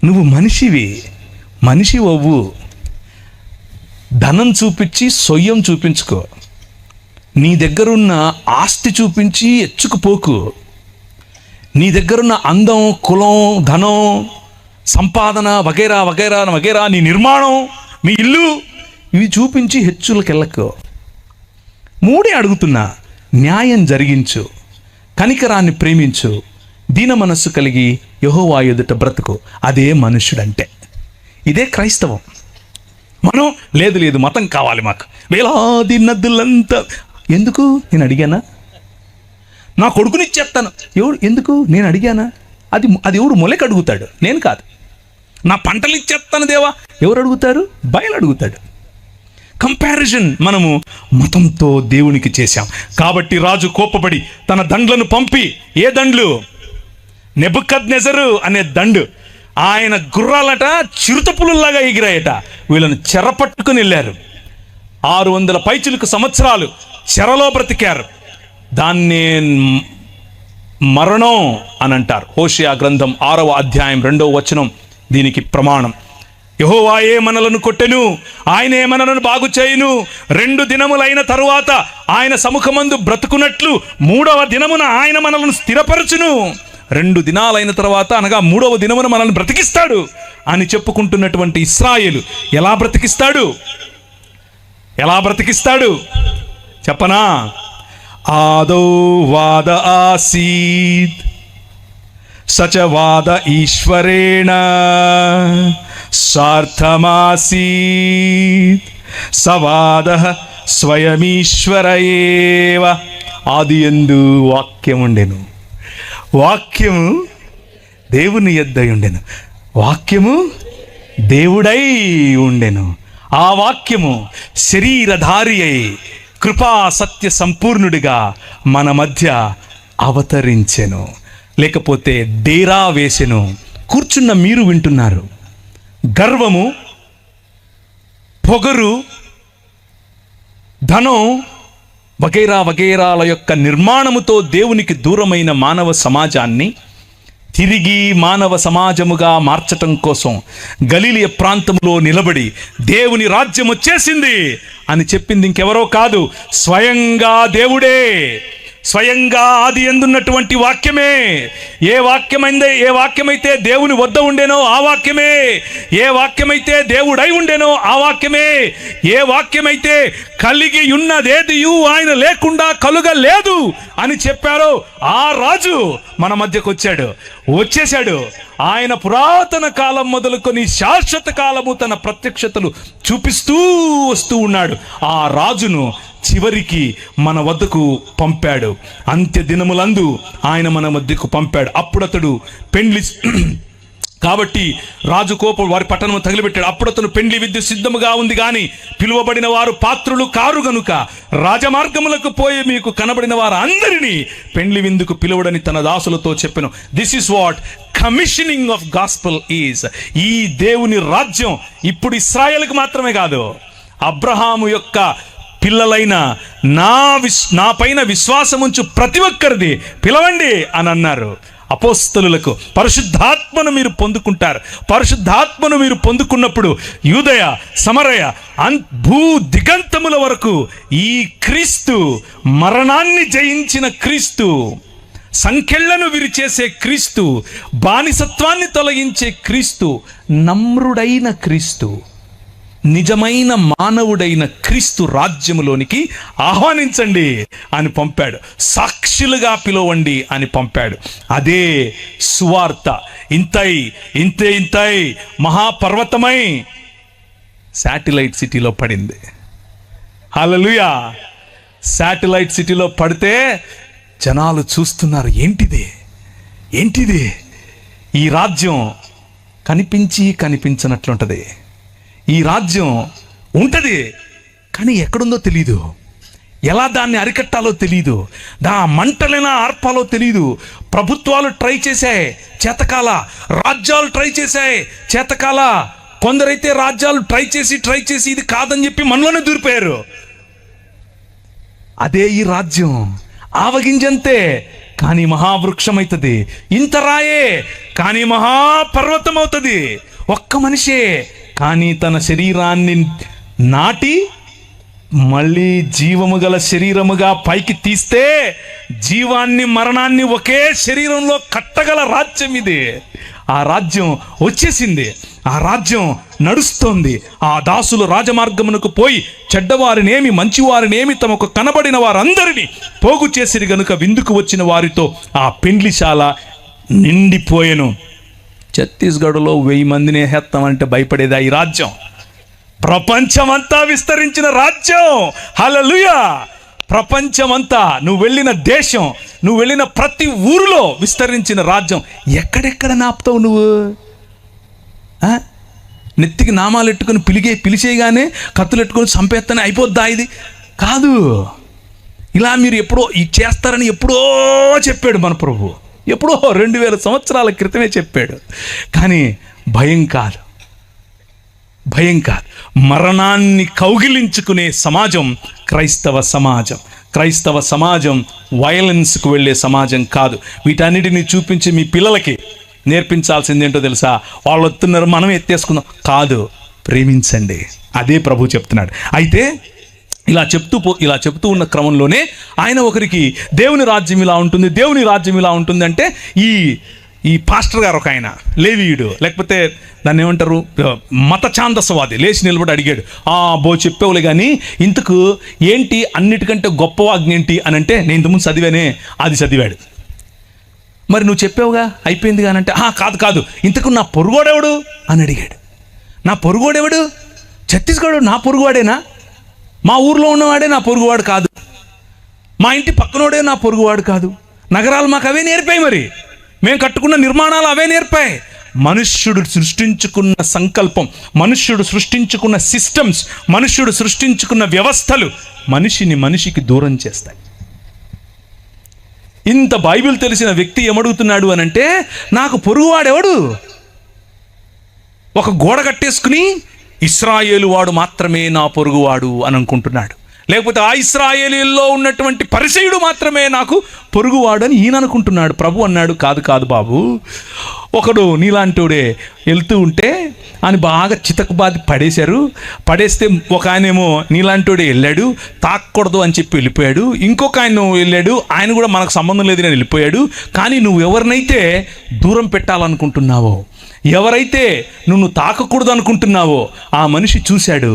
నువ్వు మనిషివి, మనిషి అవ్వు. ధనం చూపించి సొయ్యం చూపించుకో, నీ దగ్గరున్న ఆస్తి చూపించి ఎచ్చుకుపోకు, నీ దగ్గరున్న అందం, కులం, ధనం, సంపాదన వగైరా వగైరా వగైరా, నీ నిర్మాణం, మీ ఇల్లు, ఇవి చూపించి హెచ్చులకెళ్ళకు. మూడే అడుగుతున్నా. న్యాయం జరిగించు, కనికరాన్ని ప్రేమించు, దీన మనస్సు కలిగి యెహోవా ఎదుట బ్రతుకు. అదే మనుష్యుడంటే. ఇదే క్రైస్తవం. మనం లేదు లేదు మతం కావాలి మాకు, వేలాది నదులంతా. ఎందుకు? నేను అడిగానా? నా కొడుకుని ఇచ్చేస్తాను. ఎవరు? ఎందుకు? నేను అడిగానా? అది ఎవడు మొలక అడుగుతాడు, నేను కాదు. నా పంటలు ఇచ్చేస్తాను దేవా, ఎవరు అడుగుతారు? బయలు అడుగుతాడు. కంపారిజన్ మనము మతంతో దేవునికి చేశాం. కాబట్టి రాజు కోపపడి తన దండ్లను పంపి, ఏ దండ్లు? నెబుకద్నెజరు అనే దండు. ఆయన గుర్రాలట చిరుతపులులాగా ఎగిరాయట. వీళ్ళని చెరపట్టుకుని వెళ్ళారు. 600 పైచిలుకు సంవత్సరాలు చెరలో బ్రతికారు. దాన్నే మరణం అని అంటారు. హోషేయ గ్రంథం 6వ అధ్యాయం 2వ వచనం దీనికి ప్రమాణం. యెహోవాయే మనలను కొట్టెను, ఆయనే మనలను బాగు చేయును. 2 దినములైన తరువాత ఆయన సముఖమందు బ్రతుకున్నట్లు 3వ దినమున ఆయన మనలను స్థిరపరచును. 2 దినాలైన తర్వాత, అనగా 3వ దినమున మనల్ని బ్రతికిస్తాడు అని చెప్పుకుంటున్నటువంటి ఇశ్రాయేలు ఎలా బ్రతికిస్తాడు? ఎలా బ్రతికిస్తాడు చెప్పనా? ఆదో వాద ఆసీత్ సచవాద ఈశ్వరేణ సార్థమాసీత్ సవాద స్వయమీశ్వరయేవ. ఆదియందు వాక్యముండెను, వాక్యము దేవుని యొద్దై ఉండెను, వాక్యము దేవుడై ఉండెను. ఆ వాక్యము శరీరధారి అయి కృపా సత్య సంపూర్ణుడిగా మన మధ్య అవతరించెను. లేకపోతే డేరా వేసెను. కూర్చున్న మీరు వింటున్నారు. గర్వము, పొగరు, ధనం వగైరా వగైరాల యొక్క నిర్మాణముతో దేవునికి దూరమైన మానవ సమాజాన్ని తిరిగి మానవ సమాజముగా మార్చటం కోసం గలిలయ ప్రాంతంలో నిలబడి దేవుని రాజ్యం వచ్చేసింది అని చెప్పింది ఇంకెవరో కాదు, స్వయంగా దేవుడే. స్వయంగా ఆది యందున్నటువంటి వాక్యమే. ఏ వాక్యమైతే దేవుని వద్ద ఉండేనో ఆ వాక్యమే, ఏ వాక్యమైతే దేవుడై ఉండేనో ఆ వాక్యమే, ఏ వాక్యమైతే కలిగి ఉన్నదేదియు ఆయన లేకుండా కలుగలేదు అని చెప్పారో ఆ రాజు మన మధ్యకు వచ్చేశాడు. ఆయన పురాతన కాలం మొదలుకొని శాశ్వత కాలము తన ప్రత్యక్షతలు చూపిస్తూ వస్తూ ఉన్నాడు. ఆ రాజును చివరికి మన వద్దకు పంపాడు. అంత్య దినములందు ఆయన మన వద్దకు పంపాడు. అప్పుడు అతడు కాబట్టి రాజు కోపం వారి పట్టణము తగిలిపెట్టాడు. అప్పుడు అతను పెండ్లి విద్య సిద్ధముగా ఉంది గాని పిలువబడిన వారు పాత్రులు కారు గనుక రాజమార్గములకు పోయి మీకు కనబడిన వారు అందరినీ పెండ్లి విందుకు పిలువడని తన దాసులతో చెప్పెను. This is what commissioning of gospel is. ఈ దేవుని రాజ్యం ఇప్పుడు ఇశ్రాయేలుకు మాత్రమే కాదు, అబ్రహాము యొక్క పిల్లలైన నా పైన విశ్వాసముంచు ప్రతి ఒక్కరిది పిలవండి అని అన్నారు. అపోస్తలులకు పరిశుద్ధాత్మను మీరు పొందుకుంటారు. పరిశుద్ధాత్మను మీరు పొందుకున్నప్పుడు యూదయ సమరయ భూ దిగంతముల వరకు ఈ క్రీస్తు, మరణాన్ని జయించిన క్రీస్తు, సంకెళ్లను విరిచేసే క్రీస్తు, బానిసత్వాన్ని తొలగించే క్రీస్తు, నమ్రుడైన క్రీస్తు, నిజమైన మానవుడైన క్రీస్తు రాజ్యములోనికి ఆహ్వానించండి అని పంపాడు. సాక్షులుగా పిలవండి అని పంపాడు. అదే సువార్త ఇంతై మహాపర్వతమై శాటిలైట్ సిటీలో పడింది. హల్లెలూయా. శాటిలైట్ సిటీలో పడితే జనాలు చూస్తున్నారు, ఏంటిది ఈ రాజ్యం కనిపించినట్లుంటది. ఈ రాజ్యం ఉంటుంది కానీ ఎక్కడుందో తెలీదు, ఎలా దాన్ని అరికట్టాలో తెలీదు, మంటలైనా ఆర్పాలో తెలీదు. ప్రభుత్వాలు ట్రై చేశాయి, చేతకాల. రాజ్యాలు ట్రై చేశాయి, చేతకాల. కొందరైతే రాజ్యాలు ట్రై చేసి ఇది కాదని చెప్పి మనలోనే దూరిపోయారు. అదే ఈ రాజ్యం, ఆవగింజంతే కానీ మహావృక్షం అవుతుంది. ఇంత రాయే కానీ మహాపర్వతం అవుతుంది. ఒక్క మనిషే కానీ తన శరీరాన్ని నాటి మళ్ళీ జీవము గల శరీరముగా పైకి తీస్తే జీవాన్ని మరణాన్ని ఒకే శరీరంలో కట్టగల రాజ్యం ఇది. ఆ రాజ్యం వచ్చేసింది, ఆ రాజ్యం నడుస్తోంది. ఆ దాసులు రాజమార్గమునకు పోయి చెడ్డవారినేమి మంచివారినేమి తమకు కనబడిన వారందరినీ పోగు చేసిరి గనుక విందుకు వచ్చిన వారితో ఆ పెండ్లిశాల నిండిపోయెను. ఛత్తీస్గఢ్లో 1000 మందిని వేస్తామంటే భయపడేదా ఈ రాజ్యం? ప్రపంచమంతా విస్తరించిన రాజ్యం. హల్లెలూయా. ప్రపంచమంతా, నువ్వు వెళ్ళిన దేశం, నువ్వు వెళ్ళిన ప్రతి ఊరిలో విస్తరించిన రాజ్యం. ఎక్కడెక్కడ నాపుతావు నువ్వు? నెత్తికి నామాలు ఎట్టుకుని పిలిచేయగానే కత్తులు ఎట్టుకొని చంపేస్తానే అయిపోద్దా? ఇది కాదు. ఇలా మీరు ఎప్పుడో చేస్తారని ఎప్పుడో చెప్పాడు మన ప్రభు. ఎప్పుడో 2000 సంవత్సరాల క్రితమే చెప్పాడు. కానీ భయం కాదు. మరణాన్ని కౌగిలించుకునే సమాజం క్రైస్తవ సమాజం వైలెన్స్కు వెళ్ళే సమాజం కాదు. వీటన్నిటిని చూపించి మీ పిల్లలకి నేర్పించాల్సింది ఏంటో తెలుసా? వాళ్ళు వస్తున్నారు, మనం ఎత్తేసుకుందాం కాదు, ప్రేమించండి. అదే ప్రభు చెప్తున్నాడు. అయితే ఇలా చెప్తూ ఉన్న క్రమంలోనే ఆయన ఒకరికి దేవుని రాజ్యం ఇలా ఉంటుంది అంటే ఈ పాస్టర్ గారు, ఒక ఆయన లేవీయుడు, లేకపోతే దాన్ని ఏమంటారు, మత ఛాందసవాది లేచి నిలబడి అడిగాడు, చెప్పేవులే కానీ ఇంతకు ఏంటి అన్నిటికంటే గొప్ప ఆజ్ఞ ఏంటి అని అంటే, నేను ఇంతకుముందు చదివానే, అది చదివాడు. మరి నువ్వు చెప్పావుగా అయిపోయింది కానంటే, కాదు ఇంతకు నా పొరుగోడెవడు అని అడిగాడు. నా పొరుగోడెవడు? ఛత్తీస్గఢ్ నా పొరుగువాడేనా? మా ఊర్లో ఉన్నవాడే నా పొరుగువాడు కాదు, మా ఇంటి పక్కనోడే నా పొరుగువాడు కాదు. నగరాలు మాకు అవే నేర్పాయి, మరి మేము కట్టుకున్న నిర్మాణాలు అవే నేర్పాయి. మనుష్యుడు సృష్టించుకున్న సంకల్పం, మనుష్యుడు సృష్టించుకున్న సిస్టమ్స్, మనుష్యుడు సృష్టించుకున్న వ్యవస్థలు మనిషికి దూరం చేస్తాయి. ఇంత బైబిల్ తెలిసిన వ్యక్తి ఏమడుగుతున్నాడు అని అంటే, నాకు పొరుగువాడెవడు? ఒక గోడ కట్టేసుకుని ఇశ్రాయేలు వాడు మాత్రమే నా పొరుగువాడు అని అనుకుంటున్నాడు. లేకపోతే ఆ ఇశ్రాయేలీల్లో ఉన్నటువంటి పరిసయుడు మాత్రమే నాకు పొరుగువాడు అని ఈయన అనుకుంటున్నాడు. ప్రభు అన్నాడు, కాదు బాబు, ఒకడు నీలాంటివాడే వెళ్తూ ఉంటే అని బాగా చితకబాది పడేస్తే ఒక ఆయనేమో నీలాంటివాడే వెళ్ళాడు, తాకూడదు అని చెప్పి వెళ్ళిపోయాడు. ఇంకొక ఆయన వెళ్ళాడు, ఆయన కూడా మనకు సంబంధం లేదు అని వెళ్ళిపోయాడు. కానీ నువ్వు ఎవరినైతే దూరం పెట్టాలనుకుంటున్నావో, ఎవరైతే నువ్వు తాకకూడదు అనుకుంటున్నావో ఆ మనిషి చూశాడు,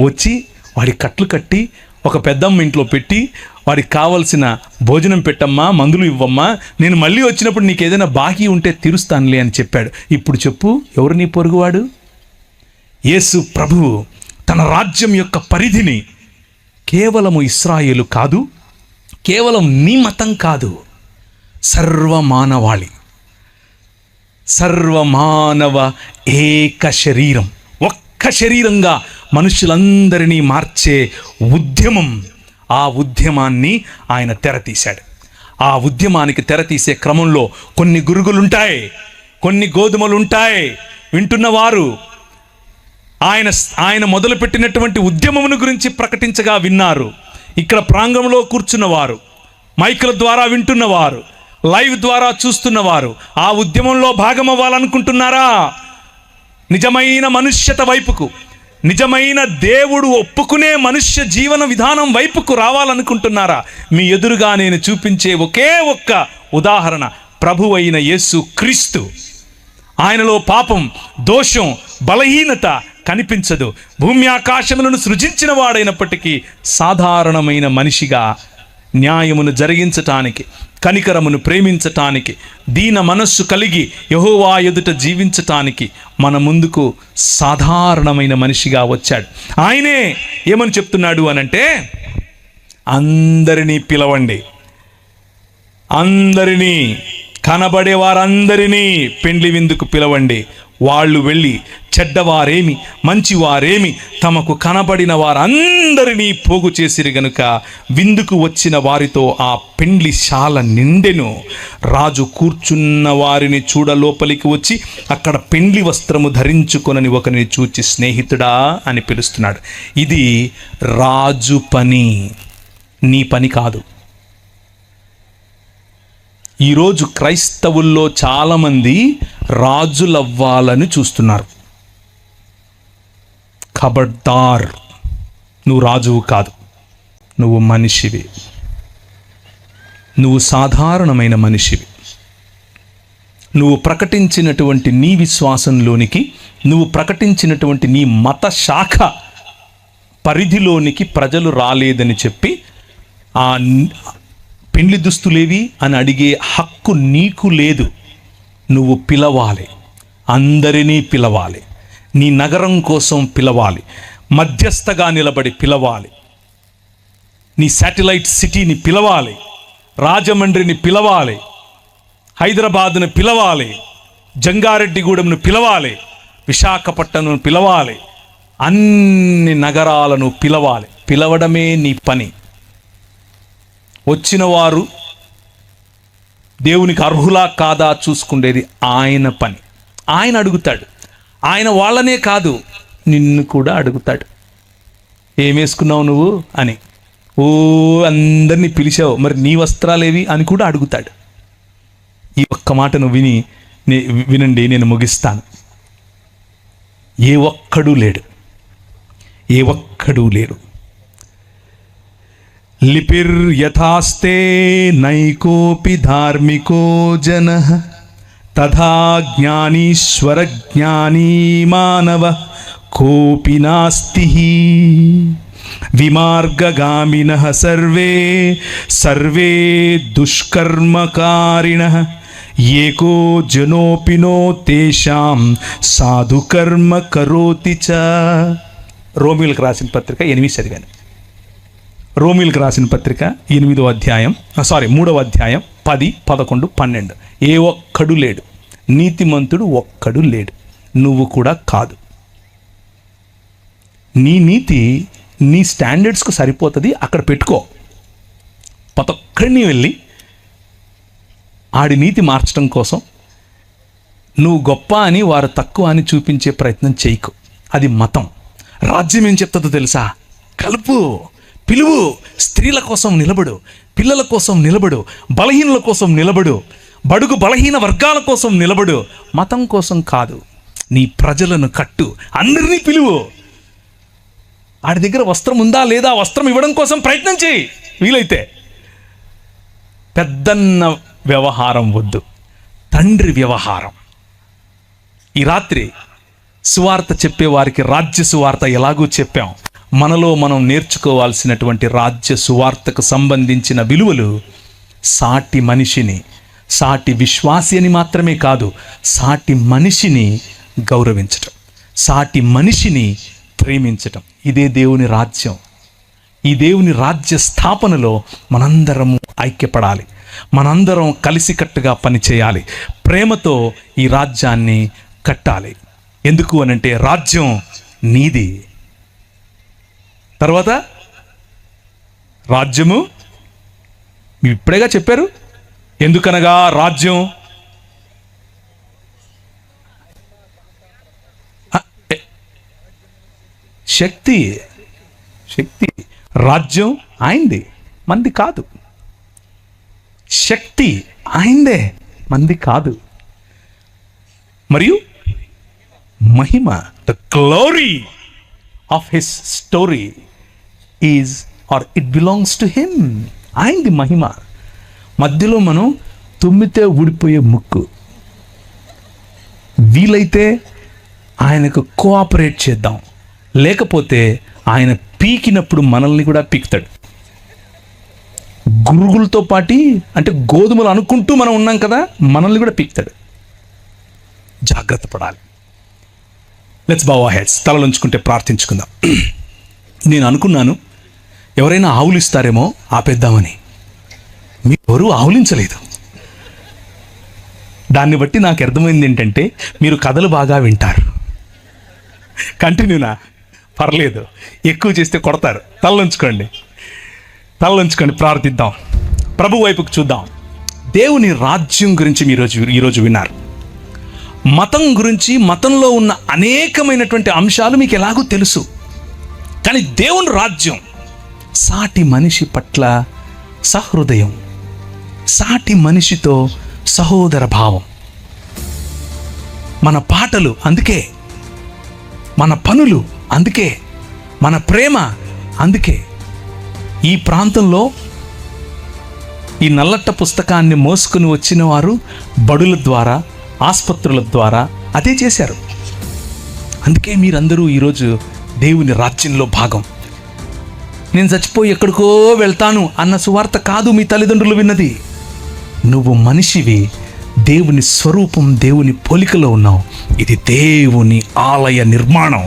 వచ్చి వాడి కట్లు కట్టి ఒక పెద్దమ్మ ఇంట్లో పెట్టి వాడికి కావలసిన భోజనం పెట్టమ్మా, మందులు ఇవ్వమ్మా, నేను మళ్ళీ వచ్చినప్పుడు నీకు ఏదైనా బాకీ ఉంటే తీరుస్తానులే అని చెప్పాడు. ఇప్పుడు చెప్పు, ఎవరు నీ పొరుగువాడు? యేసు ప్రభువు తన రాజ్యం యొక్క పరిధిని కేవలము ఇశ్రాయేలు కాదు, కేవలం నీ మతం కాదు, సర్వమానవాళి, సర్వమానవ ఏక శరీరం, ఒక్క శరీరంగా మనుషులందరినీ మార్చే ఉద్యమం. ఆ ఉద్యమాన్ని ఆయన తెరతీశాడు. ఆ ఉద్యమానికి తెరతీసే క్రమంలో కొన్ని గురుగులుంటాయి, కొన్ని గోధుమలుంటాయి. వింటున్నవారు ఆయన మొదలుపెట్టినటువంటి ఉద్యమమును గురించి ప్రకటించగా విన్నారు. ఇక్కడ ప్రాంగణంలో కూర్చున్నవారు, మైకుల ద్వారా వింటున్నవారు, లైవ్ ద్వారా చూస్తున్నవారు ఆ ఉద్యమంలో భాగమవ్వాలనుకుంటున్నారా? నిజమైన మనుష్యత వైపుకు, నిజమైన దేవుడు ఒప్పుకునే మనుష్య జీవన విధానం వైపుకు రావాలనుకుంటున్నారా? మీ ఎదురుగా నేను చూపించే ఒకే ఒక్క ఉదాహరణ ప్రభువైన యేసు క్రీస్తు. ఆయనలో పాపం, దోషం, బలహీనత కనిపించదు. భూమి ఆకాశములను సృజించిన వాడైనప్పటికీ సాధారణమైన మనిషిగా న్యాయమును జరిగించటానికి, కనికరమును ప్రేమించటానికి, దీన మనస్సు కలిగి యెహోవా ఎదుట జీవించటానికి మన ముందుకు సాధారణమైన మనిషిగా వచ్చాడు. ఆయనే ఏమని చెప్తున్నాడు అనంటే, అందరినీ పిలవండి, అందరినీ, కనబడే వారందరినీ పెండ్లి విందుకు పిలవండి. వాళ్ళు వెళ్ళి చెడ్డవారేమి మంచివారేమి తమకు కనబడిన వారందరినీ పోగు చేసిరి గనుక విందుకు వచ్చిన వారితో ఆ పెండ్లి శాల నిండెను. రాజు కూర్చున్న వారిని చూడ లోపలికి వచ్చి అక్కడ పెండ్లి వస్త్రము ధరించుకొనని ఒకరిని చూచి స్నేహితుడా అని పిలుస్తున్నాడు. ఇది రాజు పని, నీ పని కాదు. ఈరోజు క్రైస్తవుల్లో చాలామంది రాజులవ్వాలని చూస్తున్నారు. ఖబర్దార్, నువ్వు రాజువు కాదు, నువ్వు మనిషివి. నువ్వు సాధారణమైన మనిషివి. నువ్వు ప్రకటించినటువంటి నీ విశ్వాసంలోనికి, నువ్వు ప్రకటించినటువంటి నీ మత శాఖ పరిధిలోనికి ప్రజలు రాలేదని చెప్పి ఆ పెండ్లి దుస్తులేవి అని అడిగే హక్కు నీకు లేదు. నువ్వు పిలవాలి, అందరినీ పిలవాలి, నీ నగరం కోసం పిలవాలి, మధ్యస్థగా నిలబడి పిలవాలి, నీ శాటిలైట్ సిటీని పిలవాలి, రాజమండ్రిని పిలవాలి, హైదరాబాదును పిలవాలి, జంగారెడ్డిగూడెంను పిలవాలి, విశాఖపట్నంను పిలవాలి, అన్ని నగరాలను పిలవాలి. పిలవడమే నీ పని. వచ్చిన వారు దేవునికి అర్హులా కాదా చూసుకునేది ఆయన పని. ఆయన అడుగుతాడు. ఆయన వాళ్ళనే కాదు, నిన్ను కూడా అడుగుతాడు. ఏమేసుకున్నావు నువ్వు అని. ఓ అందరినీ పిలిచావు, మరి నీ వస్త్రాలేవి అని కూడా అడుగుతాడు. ఈ ఒక్క మాటను వినండి, నేను ముగిస్తాను. ఏ ఒక్కడూ లేడు, ఏ ఒక్కడూ లేరు. లిపిర్యథాస్తే నైకోపి ధార్మికో జనః తథా జ్ఞానీశ్వర జ్ఞానీ మానవ కోపి నాస్తి. విమార్గగామినః సర్వే సర్వే దుష్కర్మకారిణః ఏకో జనోపినో తేషాం సాధుకర్మ కరోతి చ. రోమిలకు రాసిన పత్రిక 8 చదివాను. రోమిలకు రాసిన పత్రిక 3వ అధ్యాయం 10, 11, 12. ఏ ఒక్కడు లేడు, నీతిమంతుడు ఒక్కడు లేడు, నువ్వు కూడా కాదు. నీ నీతి నీ స్టాండర్డ్స్కు సరిపోతుంది, అక్కడ పెట్టుకో. ప్రతొక్కడిని వెళ్ళి ఆడి నీతి మార్చడం కోసం నువ్వు గొప్ప అని వారు తక్కువ అని చూపించే ప్రయత్నం చేయకు. అది మతం. రాజ్యం ఏం చెప్తుందో తెలుసా? కలుపు, పిలువు, స్త్రీల కోసం నిలబడు, పిల్లల కోసం నిలబడు, బలహీనుల కోసం నిలబడు, బడుగు బలహీన వర్గాల కోసం నిలబడు. మతం కోసం కాదు. నీ ప్రజలను కట్టు, అందరినీ పిలువు. ఆడి దగ్గర వస్త్రం ఉందా లేదా, వస్త్రం ఇవ్వడం కోసం ప్రయత్నం చేయి వీలైతే. పెద్దన్న వ్యవహారం వద్దు, తండ్రి వ్యవహారం. ఈ రాత్రి సువార్త చెప్పేవారికి రాజ్య సువార్త ఎలాగూ చెప్పాం. మనలో మనం నేర్చుకోవాల్సినటువంటి రాజ్య సువార్తకు సంబంధించిన విలువలు సాటి మనిషిని, సాటి విశ్వాసి అని మాత్రమే కాదు, సాటి మనిషిని గౌరవించటం, సాటి మనిషిని ప్రేమించటం. ఇదే దేవుని రాజ్యం. ఈ దేవుని రాజ్య స్థాపనలో మనందరము ఐక్యపడాలి. మనందరం కలిసికట్టుగా పనిచేయాలి, ప్రేమతో ఈ రాజ్యాన్ని కట్టాలి. ఎందుకు అనంటే రాజ్యం నీది. తర్వాత రాజ్యము ఇప్పుడేగా చెప్పారు. ఎందుకనగా రాజ్యం శక్తి. రాజ్యం ఆయనది, మంది కాదు. శక్తి ఆయనదే, మంది కాదు. మరియు మహిమ, the glory of his story is are it belongs to him. ఆయనది మహిమ. మధ్యలో మనం తుమ్మితే ఊడిపోయే ముక్కు. వీలైతే ఆయనకు కోఆపరేట్ చేద్దాం, లేకపోతే ఆయన పీకినప్పుడు మనల్ని కూడా పీకుతాడు. గురుగులతో పాటి, అంటే గోధుమలు అనుకుంటూ మనం ఉన్నాం కదా, మనల్ని కూడా పీకుతాడు. జాగ్రత్త పడాలి. Let's bow our heads. తలలుంచుకుంటే ప్రార్థించుకుందాం. నేను అనుకున్నాను ఎవరైనా ఆవులిస్తారేమో ఆపేద్దామని. మీరెవరూ ఆవులించలేదు. దాన్ని బట్టి నాకు అర్థమైంది ఏంటంటే మీరు కథలు బాగా వింటారు. కంటిన్యూనా? పర్లేదు, ఎక్కువ చేస్తే కొడతారు. తలలుంచుకోండి, ప్రార్థిద్దాం. ప్రభు వైపుకు చూద్దాం. దేవుని రాజ్యం గురించి ఈరోజు విన్నారు. మతం గురించి, మతంలో ఉన్న అనేకమైనటువంటి అంశాలు మీకు ఎలాగో తెలుసు. కానీ దేవుని రాజ్యం సాటి మనిషి పట్ల సహృదయం, సాటి మనిషితో సహోదర భావం. మన పాటలు అందుకే, మన పనులు అందుకే, మన ప్రేమ అందుకే. ఈ ప్రాంతంలో ఈ నల్లట్ట పుస్తకాన్ని మోసుకుని వచ్చిన వారు బడుల ద్వారా, ఆసుపత్రుల ద్వారా అదే చేశారు. అందుకే మీరందరూ ఈరోజు దేవుని రాజ్యంలో భాగం. నేను చచ్చిపోయి ఎక్కడికో వెళ్తాను అన్న సువార్త కాదు మీ తల్లిదండ్రులు విన్నది. నువ్వు మనిషివి, దేవుని స్వరూపం, దేవుని పోలికలో ఉన్నావు. ఇది దేవుని ఆలయ నిర్మాణం.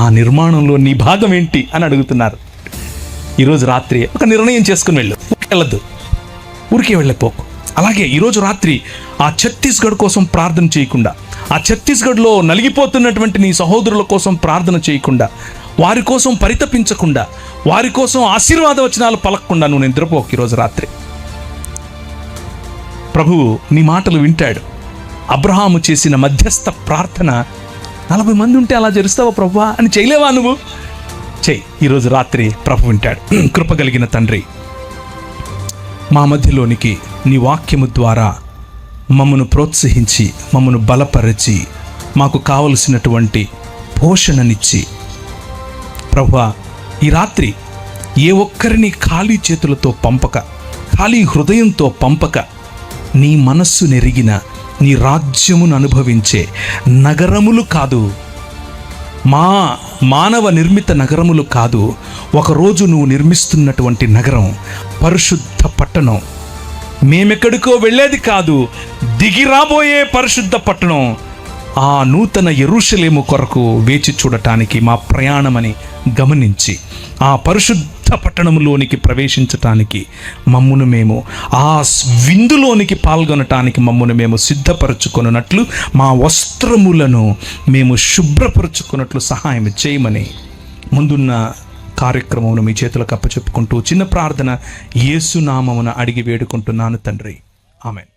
ఆ నిర్మాణంలో నీ భాగం ఏంటి అని అడుగుతున్నారు. ఈరోజు రాత్రి ఒక నిర్ణయం చేసుకుని వెళ్ళు. వెళ్ళద్దు, ఊరికే వెళ్ళిపోకు. అలాగే ఈరోజు రాత్రి ఆ ఛత్తీస్గఢ్ కోసం ప్రార్థన చేయకుండా, ఆ ఛత్తీస్గఢ్లో నలిగిపోతున్నటువంటి నీ సహోదరుల కోసం ప్రార్థన చేయకుండా, వారి కోసం పరితపించకుండా, వారి కోసం ఆశీర్వాద వచనాలు పలకకుండా నువ్వు నిద్రపోకు. ఈరోజు రాత్రి ప్రభువు నీ మాటలు వింటాడు. అబ్రహాము చేసిన మధ్యస్థ ప్రార్థన 40 మంది ఉంటే అలా జరుస్తావా ప్రభువా అని చేయలేవా? నువ్వు చెయ్యి. ఈరోజు రాత్రి ప్రభు వింటాడు. కృపగలిగిన తండ్రి, మా మధ్యలోనికి నీ వాక్యము ద్వారా మమ్మను ప్రోత్సహించి, మమ్మను బలపరిచి, మాకు కావలసినటువంటి పోషణనిచ్చి, ప్రభువా ఈ రాత్రి ఏ ఒక్కరిని ఖాళీ చేతులతో పంపక, ఖాళీ హృదయంతో పంపక, నీ మనస్సు నెరిగిన, నీ రాజ్యమును అనుభవించే నగరములు కాదు, మా మానవ నిర్మిత నగరములు కాదు, ఒకరోజు నువ్వు నిర్మిస్తున్నటువంటి నగరం, పరిశుద్ధ పట్టణం, మేమెక్కడికో వెళ్ళేది కాదు, దిగి రాబోయే పరిశుద్ధ పట్టణం, ఆ నూతన యెరూషలేము కొరకు వేచి చూడటానికి మా ప్రయాణమని గమనించి, ఆ పరిశుద్ధ పట్టణంలోనికి ప్రవేశించటానికి మమ్మును మేము, ఆ విందులోనికి పాల్గొనటానికి మమ్మును మేము సిద్ధపరచుకొనున్నట్లు, మా వస్త్రములను మేము శుభ్రపరచుకున్నట్లు సహాయం చేయమని ముందున్న కార్యక్రమమును మీ చేతులకు అప్పచెప్పుకుంటూ చిన్న ప్రార్థన యేసు నామమున అడిగి వేడుకుంటున్నాను తండ్రి. ఆమేన్.